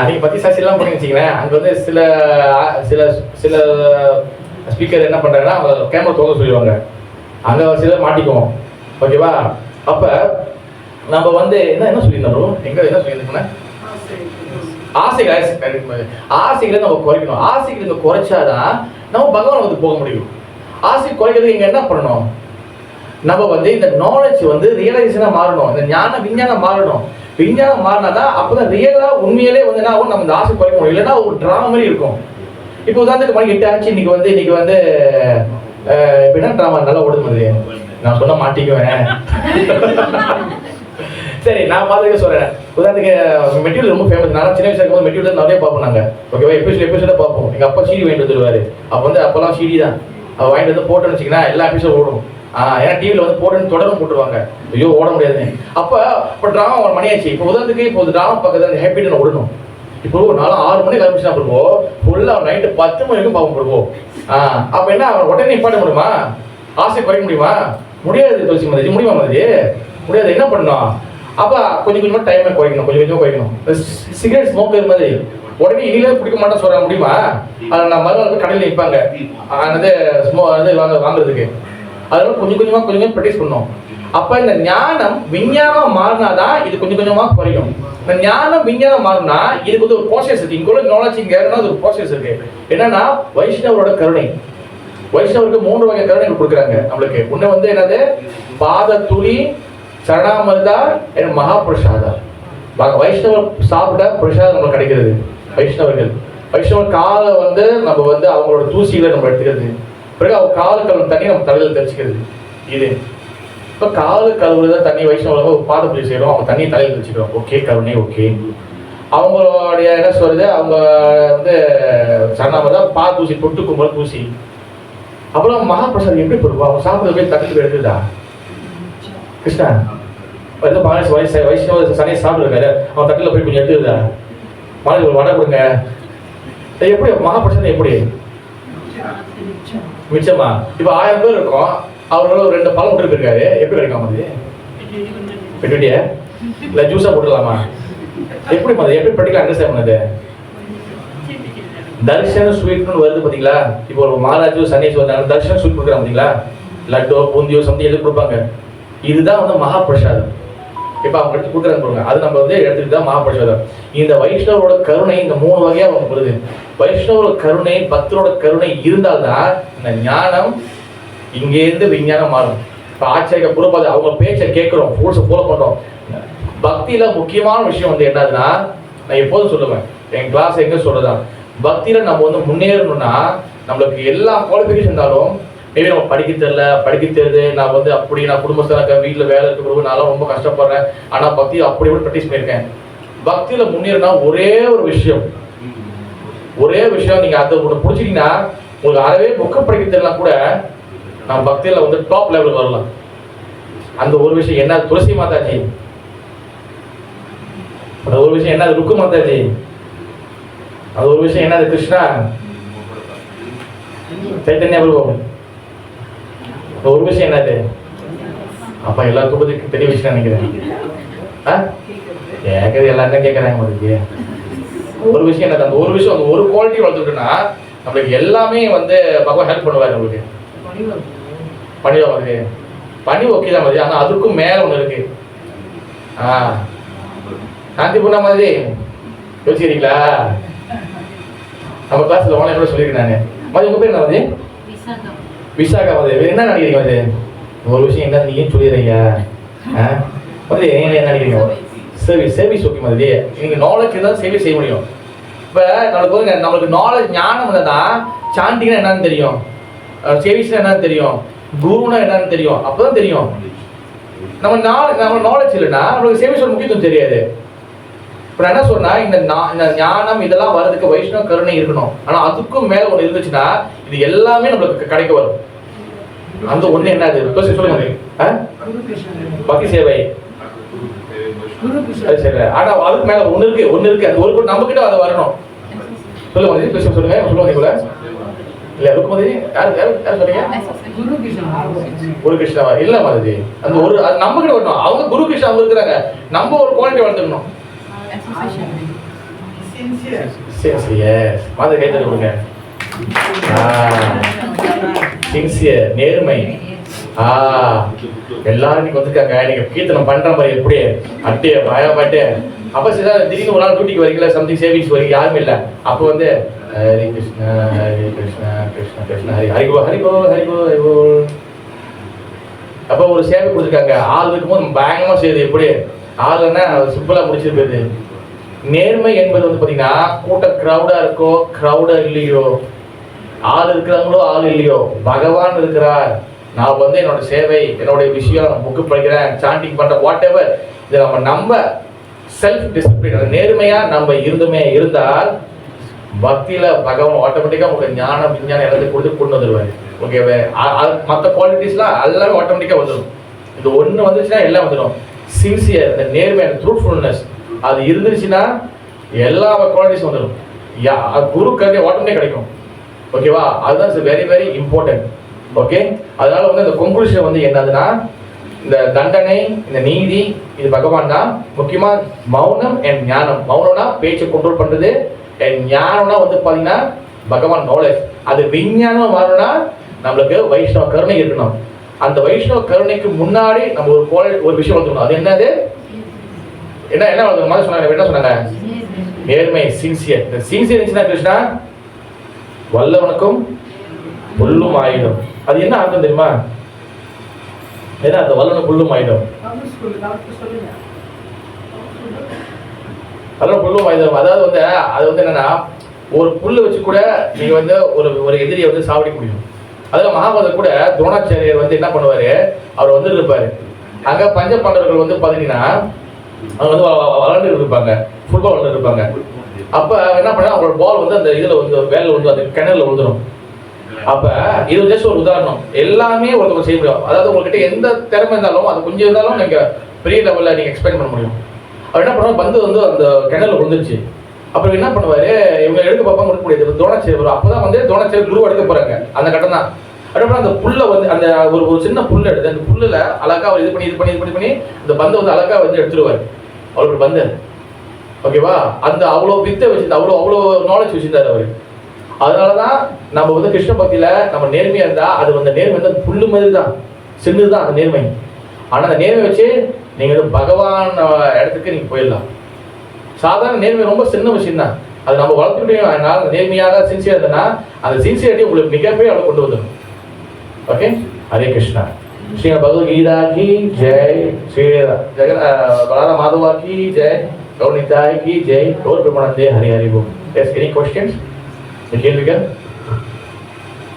A: நீங்கள் பற்றி சாட்சியெல்லாம் பண்ணி வச்சிங்களேன். அங்கே வந்து சில சில சில ஸ்பீக்கர் என்ன பண்ணுறாங்கன்னா அவங்க கேமரா தோங்க சொல்லிடுவாங்க. அங்கே சிலர் மாட்டிக்குவோம். ஓகேவா? அப்போ நம்ம வந்து என்ன சொல்லியிருந்தோம், எங்கே என்ன சொல்லியிருந்தோம்னா ஆசைகளை நம்ம குறைக்கணும். ஆசைகளை குறைச்சாதான் நம்ம பகவான் வந்து போக முடியும். ஆசை குறைக்கிறதுக்கு இங்க என்ன பண்ணணும்? நம்ம வந்து இந்த நாலேஜ் வந்து ரியலைசேஷனா மாறணும். இந்த விஞ்ஞானம் மாறணும். விஞ்ஞானம் மாறினாதான் அப்பதான் ரியலா உண்மையிலே வந்து என்ன ஆகும், நம்ம இந்த ஆசை குறைக்க முடியும். இல்லைன்னா ஒரு டிராமா மாதிரி இருக்கும். இப்போ உதாரணத்துக்கு மணி 8 ஆச்சு. இன்னைக்கு வந்து எப்படின்னா டிராமா நல்லா ஓடுது மாதிரி நான் சொன்ன மாட்டிக்குவேன். சரி, நான் பார்த்துக்க சொல்றேன். உதாரணத்துக்கு மெட்டீரியல் ரொம்ப ஃபேமஸ். நான் சின்ன வயசுல இருக்கும்போது மெட்டீரியல் நிறைய பார்ப்போம் நாங்க. ஓகேவா? எபிசோட பார்ப்போம். எங்க அப்பா சீடி வாங்கிட்டு வந்துருவாரு. அப்பெல்லாம் சீடி தான் வாங்கிட்டு வந்து போட்டோன்னு வச்சிங்கன்னா எல்லா எபிசோடும் ஓடும். ஏன்னா டிவியில் வந்து போட்டுன்னு தொடரும் போட்டுருவாங்க. ஐயோ ஓட முடியாதுன்னு. இப்போ ட்ராமா ஒரு மணி ஆச்சு. இப்போ உதாரணத்துக்கு இப்போ ட்ராமா பார்க்கறது அந்த ஹேப்பிட்டு ஓடணும். இப்போ நானும் 6 மணிக்கு ஆரம்பிச்சுனா போடுவோம். ஃபுல்லாக நைட்டு 10 மணி வரைக்கும் பார்க்க போடுவோம். அப்போ என்ன அவன் உடனே நிப்பாட்ட முடியுமா? ஆசை குறைக்க முடியுமா? முடியாது. துளசி மாதிரி முடியுமா? மாதிரி முடியாது. என்ன பண்ணணும்? அப்போ கொஞ்சம் கொஞ்சமாக டைமை குறைக்கணும். கொஞ்சம் கொஞ்சமாக குறைக்கணும். சிகரெட் ஸ்மோக்கர் மாதிரி உடனே இனிலே பிடிக்க மாட்டேன்னு சொல்ல முடியுமா? அதை நான் மறுநாள் கடையில் நிற்பாங்க வாங்குறதுக்கு. அதனால கொஞ்சம் கொஞ்சமாக ப்ராக்டிஸ் பண்ணணும். அப்போ இந்த ஞானம் விஞ்ஞானம் மாறினாதான் இது கொஞ்சம் கொஞ்சமாக குறையும். இந்த ஞானம் விஞ்ஞானம் மாறினா இதுக்கு வந்து ஒரு ப்ராசஸ் இருக்கு. இங்கே உள்ள நாலேஜ் இங்கே ஒரு ப்ராசஸ் இருக்கு. என்னன்னா வைஷ்ணவரோட கருணை. வைஷ்ணவருக்கு 3 வகை கருணைகள் கொடுக்குறாங்க நம்மளுக்கு. ஒன்று வந்து என்னது? பாத துளி, சரணாமிர்தா, மகாபிரசாதா. வைஷ்ணவர் சாப்பிட பிரசாதம் நம்மளுக்கு கிடைக்கிறது. வைஷ்ணவர் காலை வந்து நம்ம வந்து அவங்களோட தூசிகளை நம்ம எடுத்துக்கிறது. பிறகு அவங்க காலு கழுவு தண்ணி நம்ம தலையில் தெளிச்சுக்கிறது. இது இப்போ காலு கழுவுறத தண்ணி வைஷ்ணவ பாத பூஜை செய்கிறோம். அவங்க தண்ணி தலையில் தெளிச்சுக்கிறோம். ஓகே, கருணை ஓகே. அவங்களுடைய என்ன சொல்றது, அவங்க வந்து சரணாமிர்தா பாத தூசி, தொட்டு கும்பல் தூசி. அப்புறம் மகாபிரசாதம் எப்படி போடுவோம்? அவங்க சாப்பிட்றது போய் தட்டுக்கு எடுத்துதா கிருஷ்ணா வைஷ்ணவ சனியை சாப்பிடுறாரு. அவன் தட்டில் போய் கொஞ்சம் எடுத்துருதா மாதிரி ஒரு வடை கொடுங்க. எப்படி மகாபிரசாதம் எப்படி மிச்சமா? இப்போ 1000 பேர் இருக்கும். அவரோட 2 பழம் விட்டு போயிருக்காரு. எப்படி கிடைக்கும் அது? பெட்டியா இல்லை ஜூஸாக போட்டுடலாமா? எப்படி மாதிரி எப்படி ப்ராக்டிக்கலாக அண்டர்ஸ்டாண்ட் பண்ணது? தர்ஷன் ஸ்வீட்னு வருது பார்த்தீங்களா? இப்போ ஒரு மகாராஜு சனீஸ் வந்தாங்க, தர்ஷன் ஸ்வீட் கொடுக்குறாங்க பார்த்தீங்களா? லட்டோ பூந்தியோ சம்திங் எதுவும் கொடுப்பாங்க. இதுதான் வந்து மகாபிரசாதம். இப்போ அவங்க எடுத்து கொடுக்குறாங்க பாருங்க, அது நம்ம வந்து எடுத்துட்டு தான் மகாபிரசாதம். இந்த வைஷ்ணவரோட கருணை இந்த 3 வகையா அவங்க வருது. வைஷ்ணவரோட கருணை, பக்தரோட கருணை இருந்தால்தான் இந்த ஞானம் இங்கேருந்து விஞ்ஞானம் மாறும். இப்போ ஆச்சாரிய புறப்பாது அவங்க பேச்சை கேட்குறோம், ஃபோர்ஸை ஃபாலோ பண்ணுறோம். பக்தியில முக்கியமான விஷயம் வந்து என்னதுன்னா, நான் எப்போதும் சொல்லுவேன், என் கிளாஸ் எங்கே சொல்றதா, பக்தியில நம்ம வந்து முன்னேறணும்னா நம்மளுக்கு எல்லா குவாலிஃபிகேஷன் இருந்தாலும் மேபி நம்ம படிக்க தெரியுது, நான் வந்து அப்படி நான் குடும்பத்தில் இருக்க வீட்டில் வேலை இருக்க பிறகு நான்லாம் ரொம்ப கஷ்டப்படுறேன். ஆனால் பக்தியை அப்படி கூட ப்ராக்டிஸ் பண்ணியிருக்கேன். பக்தியில் முன்னேறினா ஒரே ஒரு விஷயம் நீங்கள் அதை ஒன்று பிடிச்சிட்டிங்கன்னா உங்களுக்கு அறவே புக்கை படிக்க தெரியலாம் கூட நம்ம பக்தியில் வந்து டாப் லெவலுக்கு வரலாம். அந்த ஒரு விஷயம் என்ன? துளசி மாதாஜி. அந்த ஒரு விஷயம் என்ன? ருக்கு மாதாஜி. அது ஒரு விஷயம் என்ன? கிருஷ்ணா சைத்தன்யா பிரபு. ஒரு விஷயம் என்னது? அப்ப எல்லா குடும்பத்துக்கும் பெரிய விஷயம் நினைக்கிறேன். கேட்கறது எல்லாருமே கேட்கறாங்க. ஒரு விஷயம் என்னது? அந்த ஒரு விஷயம், அந்த ஒரு குவாலிட்டி வளர்த்துட்டோம்னா நம்மளுக்கு எல்லாமே வந்து பகவான் ஹெல்ப் பண்ணுவாரு. நம்மளுக்கு பணிவா மாதிரி பணி ஓகே தான் மாதிரி, ஆனா அதுக்கும் மேல ஒண்ணு இருக்கு. சாந்தி பூர்ணா மாதிரி யோசிக்கிறீங்களா? நம்ம கிளாஸ்ல ஓன கூட சொல்லியிருக்கேன் நானு. மாதிரி உங்க பேர் என்ன மாதிரி? விசாகா மாதிரி. என்ன நினைக்கிறீங்க மாதிரி? ஒரு விஷயம் என்ன நீங்க சொல்லிடுறீங்க மாதிரி என்ன நினைக்கிறீங்க? சர்வீஸ் ஓகே மாதிரி. நீங்க நாலேஜ் இருந்தால் சர்வீஸ் செய்ய முடியும். இப்போ நம்மளுக்கு நாலேஜ் ஞானம் இருந்தால் சாண்டிங்னா என்னன்னு தெரியும், சர்வீஸ்னா என்னன்னு தெரியும், குருனா என்னன்னு தெரியும். அப்பதான் தெரியும். நம்ம நாலேஜ் இல்லைன்னா நம்மளுக்கு சர்வீஸோட முக்கியத்துவம் தெரியாது. இப்போ என்ன சொன்னா, இந்த ஞானம் இதெல்லாம் வர்றதுக்கு வைஷ்ணவ கருணை இருக்கணும். ஆனா அதுக்கும் மேல ஒண்ணு இருந்துச்சுன்னா இது எல்லாமே நம்மளுக்கு கிடைக்க வரும். அந்த ஒண்ணு என்ன? அது சொல்லுங்க. பக்தி சேவை சரி. ஆனா அதுக்கு மேல ஒண்ணு இருக்கு. அந்த ஒரு நம்ம கிட்ட அது வரணும். சொல்லுங்க சொல்லுங்க. இல்ல ருக்குமதி யார் சொல்றீங்க? குரு கிருஷ்ணா இல்ல மாதிரி. அந்த ஒரு அது நம்ம கிட்ட வரணும். அவங்க குரு கிருஷ்ணா அவங்க இருக்கிறாங்க. நம்ம ஒரு குவாலிட்டி வளர்த்துக்கணும். மாதிரி கை தட்டு கொடுங்க. சின்சியர், நேர்மை. எல்லாரும் நீங்க வந்துருக்காங்க. நீங்க கீர்த்தனம் பண்ற மாதிரி எப்படி அட்டிய பாயா பாட்டு அப்போ சில திடீர்னு ஒரு நாள் டியூட்டிக்கு வரீங்களா, சம்திங் சேவிங்ஸ் வரீங்க, யாருமே இல்லை. அப்போ வந்து ஹரி கிருஷ்ணா ஹரி கிருஷ்ணா கிருஷ்ணா கிருஷ்ணா ஹரி ஹரிகோ ஹரிகோ ஹரிகோ ஹரிகோ. அப்போ ஒரு சேவை கொடுத்துருக்காங்க. ஆள் இருக்கும்போது பயங்கரமாக செய்யுது. எப்படி ஆளுன்னா சிம்பிளாக முடிச்சிட்டு போயிடுது. நேர்மை என்பது வந்து பார்த்தீங்கன்னா கூட்டம் க்ரௌடாக இருக்கோ க்ரௌடாக இல்லையோ, ஆள் இருக்கிறாங்களோ ஆள் இல்லையோ, பகவான் இருக்கிறார். நான் வந்து என்னோட சேவை, என்னுடைய விஷயம், புக்கு படிக்கிறேன், சாண்டிங் பண்ணுறேன், வாட் எவர், இதை நம்ம செல்ஃப் டிசிப்ளின் நேர்மையாக நம்ம இருந்தால் பக்தியில் பகவான் ஆட்டோமேட்டிக்காக உங்களுக்கு ஞானம் விஞ்ஞானம் எல்லாத்தையும் கொடுத்து கொண்டு வந்துடுவார். ஓகேவே, மற்ற குவாலிட்டிஸ்லாம் எல்லாமே ஆட்டோமேட்டிக்காக வந்துடும். இது ஒன்று வந்துச்சுன்னா எல்லாம் வந்துடும். சின்சியர், இந்த நேர்மை, ட்ரூத்ஃபுல்னஸ் அது இருந்துச்சுன்னா எல்லா குவாலிட்டிஸும் வந்துடும். குரு கருணை ஆட்டோமேட்டிக் கிடைக்கும். ஓகேவா, அதுதான் வெரி வெரி இம்பார்ட்டன்ட். ஓகே, அதனால வந்து இந்த கன்க்ளூஷன் வந்து என்னதுன்னா, இந்த தண்டனை, இந்த நீதி, இது பகவான் தான். முக்கியமாக மௌனம் அண்ட் ஞானம். மௌனம்னா பேச்சை கண்ட்ரோல் பண்ணுறது, அண்ட் ஞானம்னா வந்து பார்த்தீங்கன்னா பகவான் நாலேஜ். அது விஞ்ஞானம் வரணும்னா நம்மளுக்கு வைஷ்ணவ கருணை இருக்கணும். அந்த வைஷ்ணவ கருணைக்கு முன்னாடி நம்ம ஒரு விஷயம் வளர்த்துக்கணும். அது என்னது, என்ன வளர்த்துக்கணும் மாதிரி சொன்னாங்க. என்ன சொன்னாங்க? நேர்மை, சின்சியர். இந்த சின்சியர் இருந்துச்சுன்னா கிருஷ்ணா வல்லவனுக்கும் புல்லும் ஆயிடும். அது என்ன அர்த்தம் தெரியுமா? ஏன்னா அந்த வல்லவனுக்கு புல்லும் ஆயிடும். அதெல்லாம் புல்லும் ஆயுதம். அதாவது வந்து அது வந்து என்னன்னா, ஒரு புல்லு வச்சு கூட நீங்க வந்து ஒரு எதிரியை வந்து சாவடிக்க முடியும். அதில் மகாபாரதர் கூட துரோணாச்சாரியர் வந்து என்ன பண்ணுவாரு, அவர் வந்து இருப்பாரு. அங்க பஞ்ச பாண்டவர்கள் வந்து பாத்தீங்கன்னா அவங்க வந்து விளாண்டு இருப்பாங்க, ஃபுட்பால் விளாண்டு இருப்பாங்க. அப்ப என்ன பண்ணா அவங்களோட பால் வந்து அந்த இதுல வந்து வேலை வந்து அந்த கிணறுல விழுந்துடும். அப்ப இது ஜஸ்ட் ஒரு உதாரணம். எல்லாமே ஒருத்தவங்க செய்ய முடியும். அதாவது உங்ககிட்ட எந்த திறமை இருந்தாலும் அது கொஞ்சம் இருந்தாலும் நீங்க பெரிய லெவல்ல நீங்க எக்ஸ்பெக்ட் பண்ண முடியும். அவர் என்ன பண்ணுவாங்க, பந்து வந்து அந்த கிணறுல விழுந்துருச்சு. அப்புறம் என்ன பண்ணுவாரு, இவங்க எடுக்க பார்ப்பாங்க, கொடுக்க முடியாது. துரோணாச்சாரியர் வரும். அப்பதான் வந்து துரோணாச்சாரியர் குரு எடுக்க போறாங்க. அந்த கட்டம் தான். அதுக்கப்புறம் அந்த புல்லை வந்து அந்த ஒரு சின்ன புல் எடுத்து அந்த புல்லுல அழகா அவர் இது பண்ணி அந்த பந்தை வந்து அழகா வந்து எடுத்துருவாரு. அவருக்கு பந்து ஓகேவா, அந்த அவ்வளோ வித்தை வச்சிருந்தா, அவ்வளோ நாலேஜ் வச்சிருந்தாரு அவரு. அதனாலதான் நம்ம வந்து கிருஷ்ண பக்தியில நம்ம நேர்மையா இருந்தா அது வந்து நேர்மை வந்து புல்லு மாதிரி தான், சின்னதுதான் அந்த நேர்மை. ஆனா அந்த நேர்மை வச்சு நீங்க வந்து பகவான் இடத்துக்கு நீங்க போயிடலாம். சாதாரண நேர்மை ரொம்ப சின்ன விஷயம் தான். அது நம்ம வளர்த்துக்கிட்டே அதனால நேர்மையாக சின்சியர் இருந்ததுன்னா அந்த சின்சியரிட்டி உங்களுக்கு மிகப்பெரிய அளவு கொண்டு வந்துடும். ஓகே, ஹரே கிருஷ்ணா. ஸ்ரீ பகவத்கீதா கி ஜெய், ஸ்ரீ பலராம மாதவா கி ஜெய், கௌர் நிதாய் கி ஜெய், கௌர் பிரமானந்தே ஹரி ஹரி போல். Yes, any questions? கேள்விகள்?